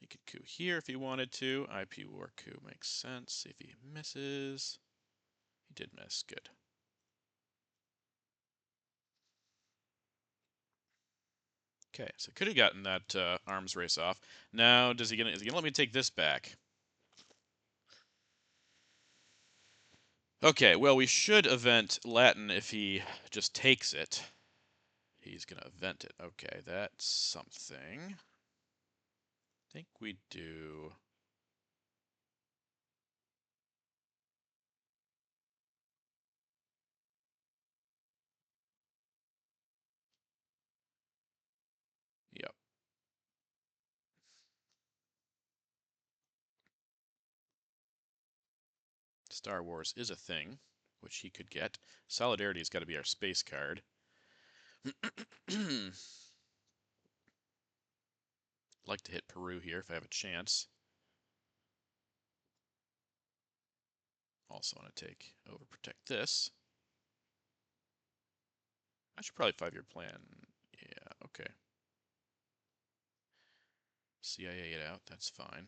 He could coup here if he wanted to. IP war coup makes sense. See if he misses. He did miss. Good. Okay, so could have gotten that arms race off. Now, is he gonna let me take this back? Okay, well we should event Latin if he just takes it. He's gonna event it. Okay, that's something. I think we do. Yep. Star Wars is a thing, which he could get. Solidarity's got to be our space card. Like to hit Peru here if I have a chance. Also want to take overprotect this. I should probably 5-year plan. Yeah, okay. CIA it out, that's fine.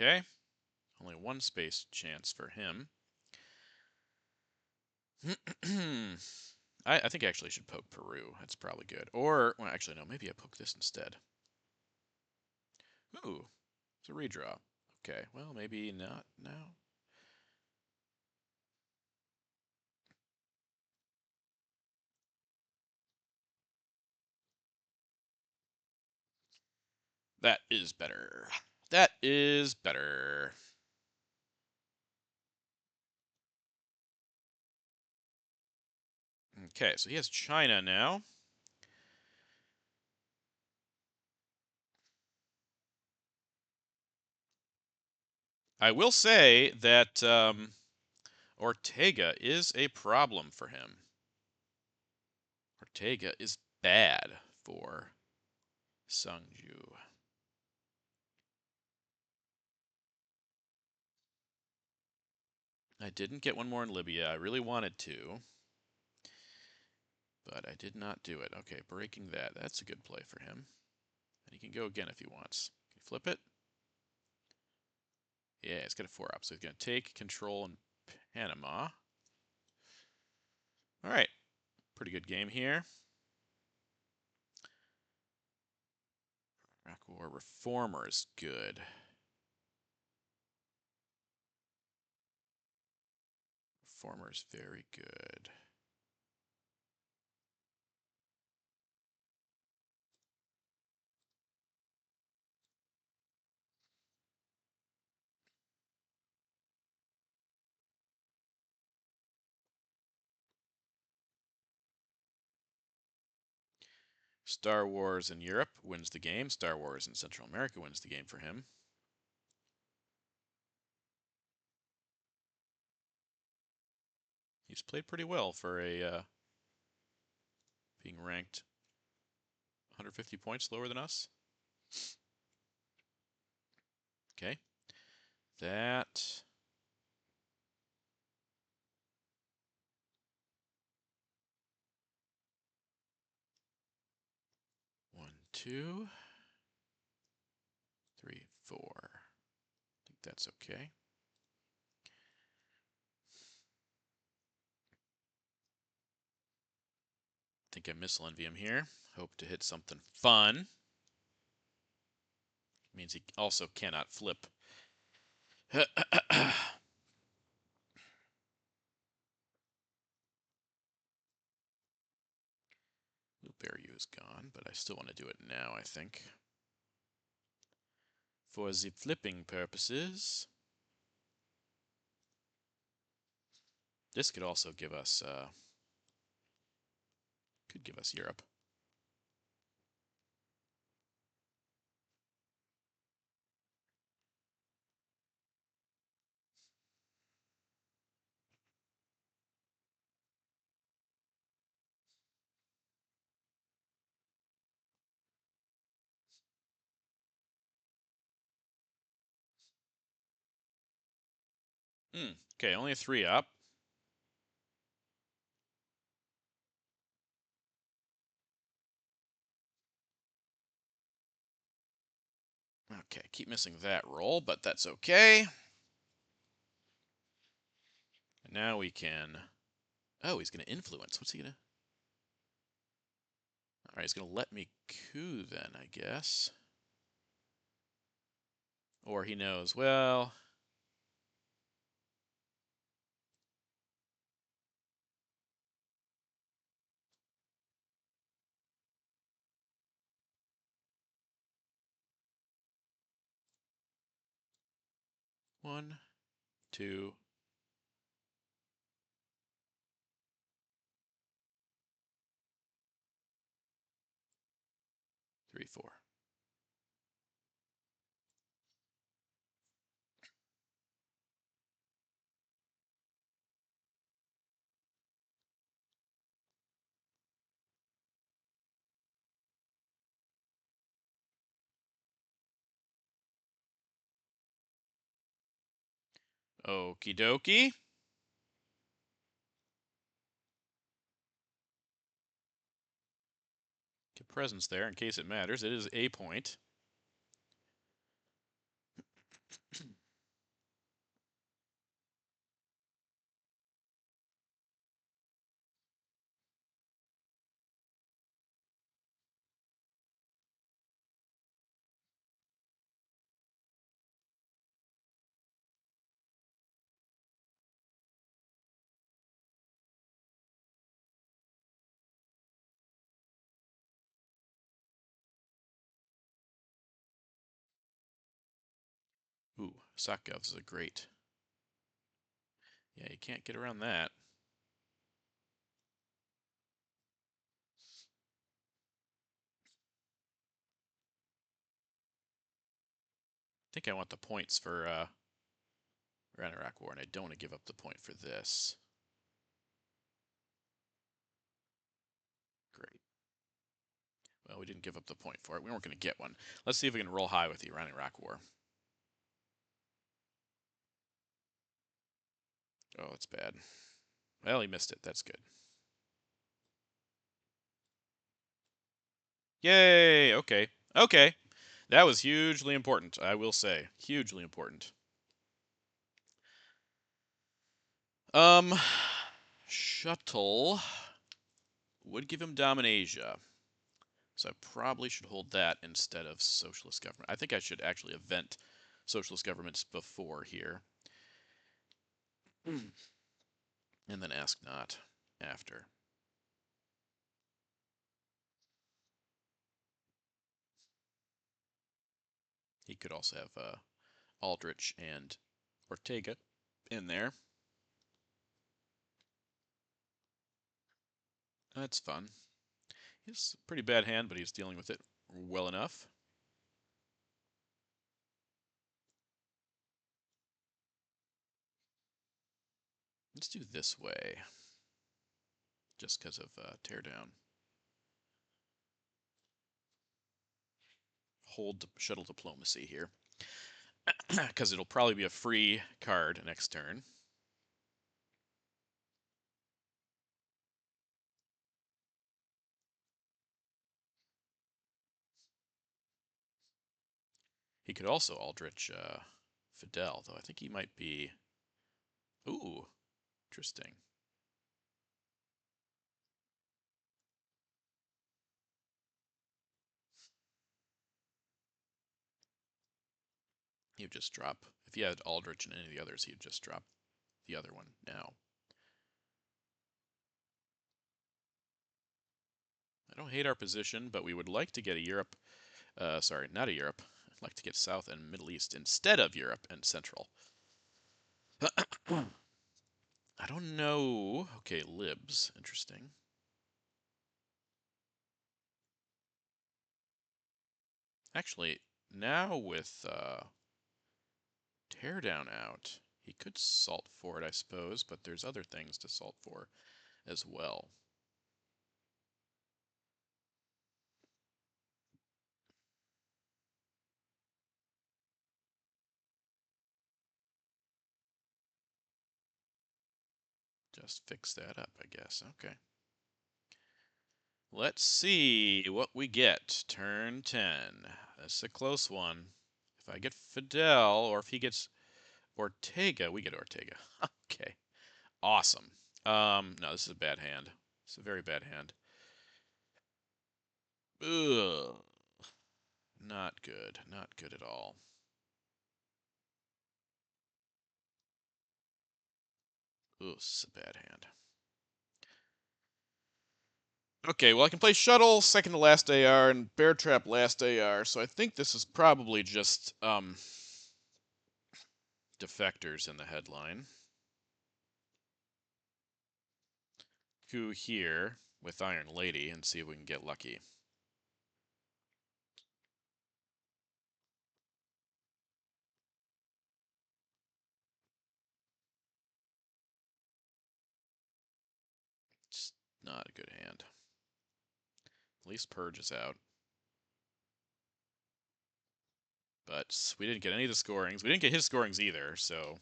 Okay. Only one space chance for him. I think I actually should poke Peru. That's probably good. Or, well, actually, no, maybe I poke this instead. Ooh, it's a redraw. Okay, well, maybe not now. That is better. That is better. Okay, so he has China now. I will say that Ortega is a problem for him. Ortega is bad for Sungju. I didn't get one more in Libya. I really wanted to, but I did not do it. Okay, breaking that. That's a good play for him. And he can go again if he wants. Can he flip it? Yeah, it's got a 4-op, so he's going to take control in Panama. All right, pretty good game here. Iraq War Reformer is good. Reformer is very good. Star Wars in Europe wins the game. Star Wars in Central America wins the game for him. He's played pretty well for a being ranked 150 points lower than us. Okay. That. One, 2, 3, 4. I think that's okay. I think I missile envy him here. Hope to hit something fun. Means he also cannot flip. Barryu is gone, but I still want to do it now, I think. For the flipping purposes. This could also give us, Europe. Okay, only a 3 up. Okay, keep missing that roll, but that's okay. And now we can... Oh, he's going to influence. What's he going to... Alright, he's going to let me coup then, I guess. Or he knows, well... One, 2... 3, 4. Okie dokie. Get presence there in case it matters. It is a point. Ooh, Sakgovs is a great. Yeah, you can't get around that. I think I want the points for Iraq War, and I don't want to give up the point for this. Great. Well, we didn't give up the point for it. We weren't going to get one. Let's see if we can roll high with the Iran-Iraq War. Oh, it's bad. Well, he missed it. That's good. Yay! Okay. Okay. That was hugely important, I will say. Hugely important. Shuttle would give him Dominasia. So I probably should hold that instead of socialist government. I think I should actually event socialist governments before here. And then ask not after. He could also have Aldrich and Ortega in there. That's fun. It's a pretty bad hand, but he's dealing with it well enough. Let's do this way, just because of teardown. Hold shuttle diplomacy here, because it'll probably be a free card next turn. He could also Aldrich Fidel, though I think he might be... Ooh, interesting. He would just drop... If he had Aldrich and any of the others, he would just drop the other one now. I don't hate our position, but we would like to get a Europe... sorry, not a Europe. I'd like to get South and Middle East instead of Europe and Central. I don't know. Okay, libs. Interesting. Actually, now with Teardown out, he could salt for it, I suppose, but there's other things to salt for as well. Just fix that up, I guess. Okay. Let's see what we get. Turn 10. That's a close one. If I get Fidel, or if he gets Ortega, we get Ortega. Okay. Awesome. No, this is a bad hand. It's a very bad hand. Ugh. Not good. Not good at all. Ooh, this is a bad hand. Okay, well I can play Shuttle, second to last AR, and Bear Trap last AR, so I think this is probably just defectors in the headline. Coup here with Iron Lady and see if we can get lucky. It's not a good hand. At least Purge is out. But we didn't get any of the scorings. We didn't get his scorings either, so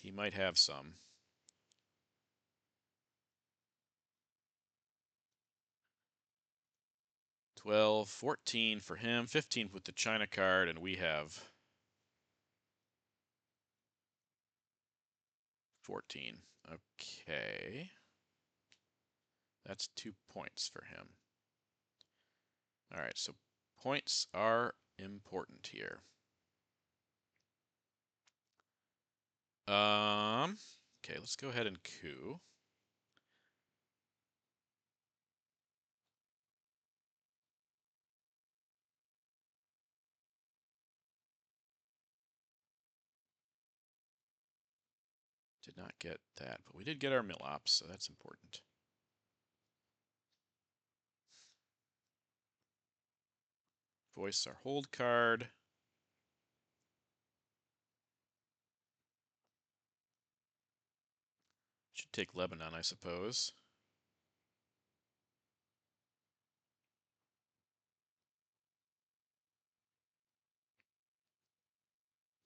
he might have some. 12, 14 for him, 15 with the China card, and we have 14. Okay. That's 2 points for him. All right, so points are important here. Okay, let's go ahead and coup. Did not get that, but we did get our mill ops, so that's important. Voice our hold card. Should take Lebanon, I suppose.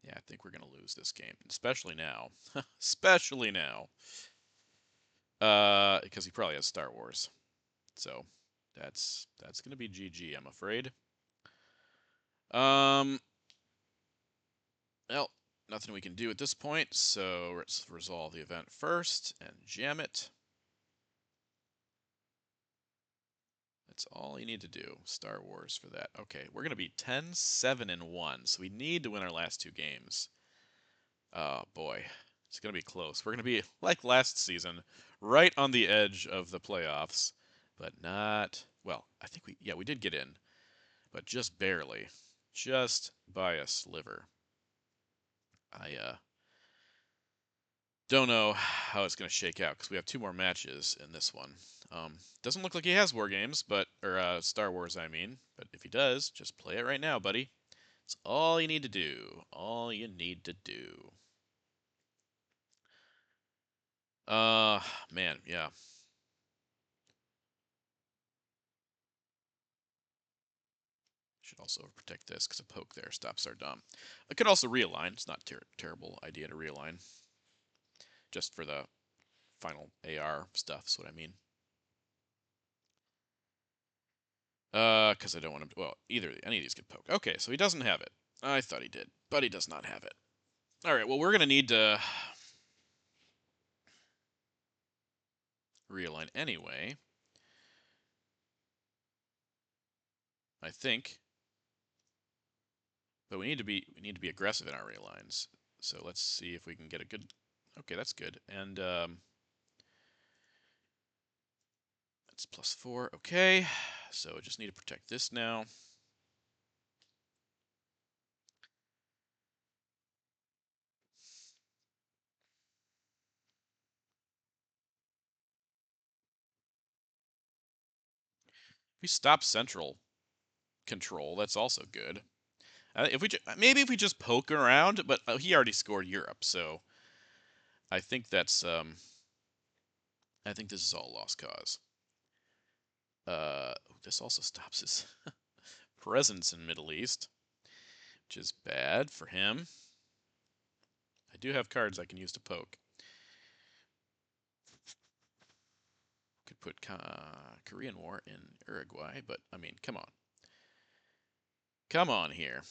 Yeah, I think we're going to lose this game, especially now. Especially now. Because he probably has Star Wars. So that's going to be GG, I'm afraid. Well, nothing we can do at this point, so let's resolve the event first and jam it. That's all you need to do. Star Wars for that. Okay, we're going to be 10-7-1, so we need to win our last 2 games. Oh, boy. It's going to be close. We're going to be, like last season, right on the edge of the playoffs, but not... Well, I think we did get in, but just barely. Just by a sliver. Don't know how it's going to shake out because we have 2 more matches in this one. Doesn't look like he has War Games, or Star Wars, I mean. But if he does, just play it right now, buddy. It's all you need to do. All you need to do. Man, yeah. Should also protect this because a poke there stops our dump. I could also realign. It's not terrible idea to realign. Just for the final AR stuff, is what I mean. Because I don't want him to, well, any of these could poke. Okay, so he doesn't have it. I thought he did, but he does not have it. All right, well, we're going to need to realign anyway. I think. But we need to be aggressive in our realigns. So let's see if we can get a good. Okay, that's good. And that's +4. Okay, so I just need to protect this now. If we stop central control, that's also good. If we maybe if we just poke around, but he already scored Europe, so I think that's I think this is all lost cause. This also stops his presence in Middle East, which is bad for him. I do have cards I can use to poke. Could put Korean War in Uruguay, but I mean, come on. Come on here.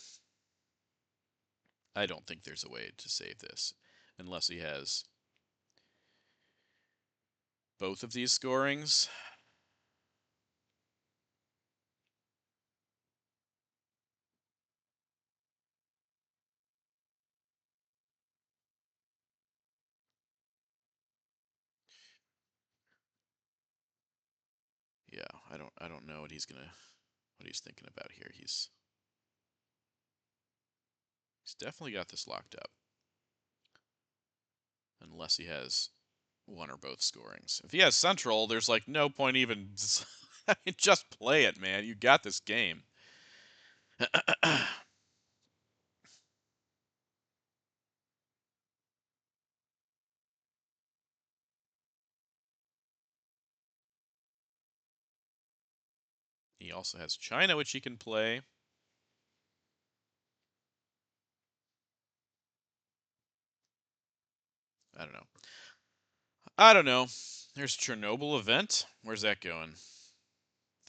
I don't think there's a way to save this unless he has both of these scorings. Yeah, I don't know what he's thinking about here. He's definitely got this locked up. Unless he has one or both scorings. If he has central, there's like no point even just play it, man. You got this game. He also has China, which he can play. I don't know. I don't know. There's Chernobyl event. Where's that going?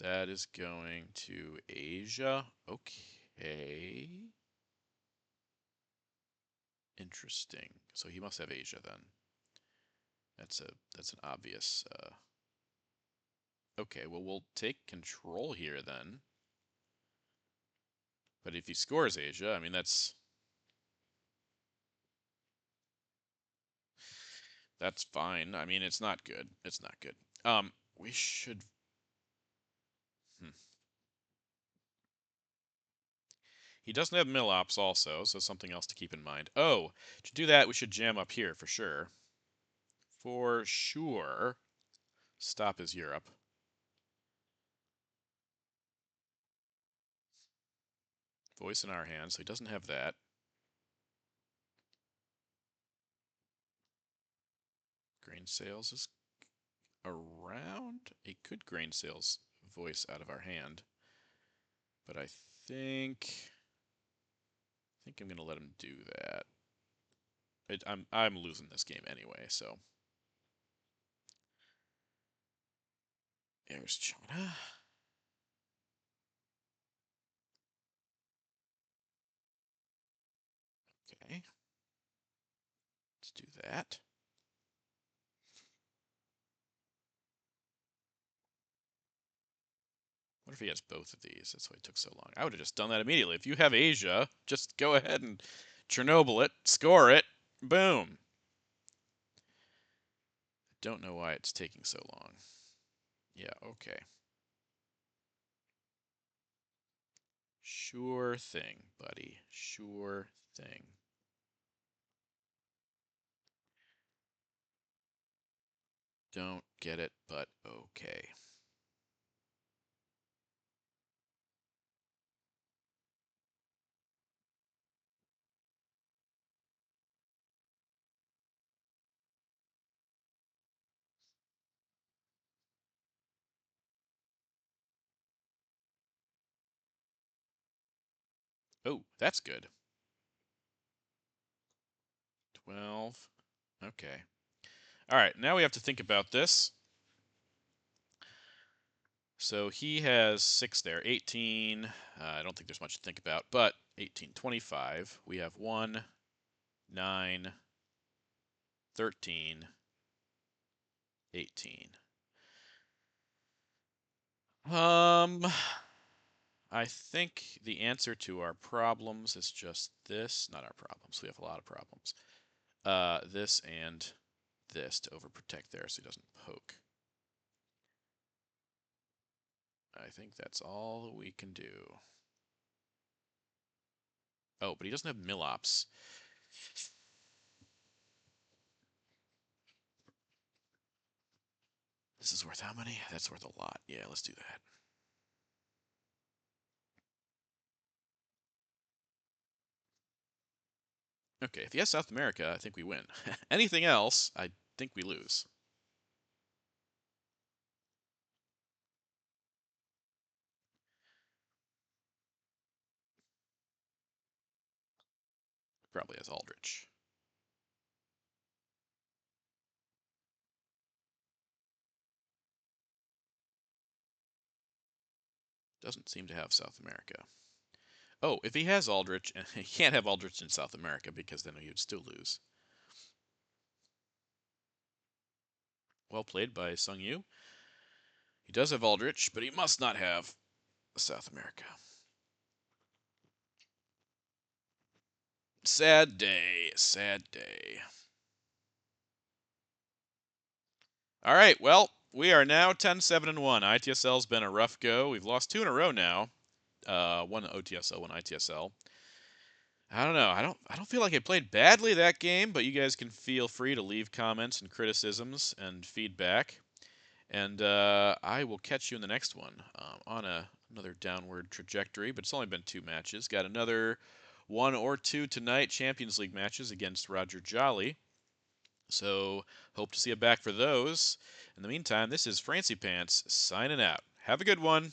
That is going to Asia. Okay. Interesting. So he must have Asia then. That's an obvious. Okay, well we'll take control here then. But if he scores Asia, I mean that's fine. I mean it's not good. It's not good. We should. Hmm. He doesn't have mill ops also, so something else to keep in mind. Oh, to do that we should jam up here for sure. For sure. Stop his Europe. Voice in our hands, so he doesn't have that. Grain sales is around. He could grain sales voice out of our hand. But I think I'm gonna let him do that. I'm losing this game anyway, so there's China. Okay. Let's do that. What if he has both of these? That's why it took so long. I would have just done that immediately. If you have Asia, just go ahead and Chernobyl it, score it, boom. Don't know why it's taking so long. Yeah, okay. Sure thing, buddy. Sure thing. don't get it, but okay. Oh, that's good. 12. Okay. All right, now we have to think about this. So he has 6 there. 18. I don't think there's much to think about, but 18, 25. We have 1, 9, 13, 18. I think the answer to our problems is just this. Not our problems. We have a lot of problems. This and this to overprotect there so he doesn't poke. I think that's all we can do. Oh, but he doesn't have Millops. This is worth how many? That's worth a lot. Yeah, let's do that. Okay, if he has South America, I think we win. Anything else, I think we lose. Probably has Aldrich. Doesn't seem to have South America. Oh, if he has Aldrich, he can't have Aldrich in South America because then he would still lose. Well played by Sung Yu. He does have Aldrich, but he must not have South America. Sad day, sad day. All right, well, we are now 10-7-1. ITSL's been a rough go. We've lost 2 in a row now. One OTSL, one ITSL. I don't know. I don't feel like I played badly that game, but you guys can feel free to leave comments and criticisms and feedback. And I will catch you in the next one on another downward trajectory, but it's only been 2 matches. Got another 1 or 2 tonight, Champions League matches against Roger Jolly. So hope to see you back for those. In the meantime, this is Frantzypantz signing out. Have a good one.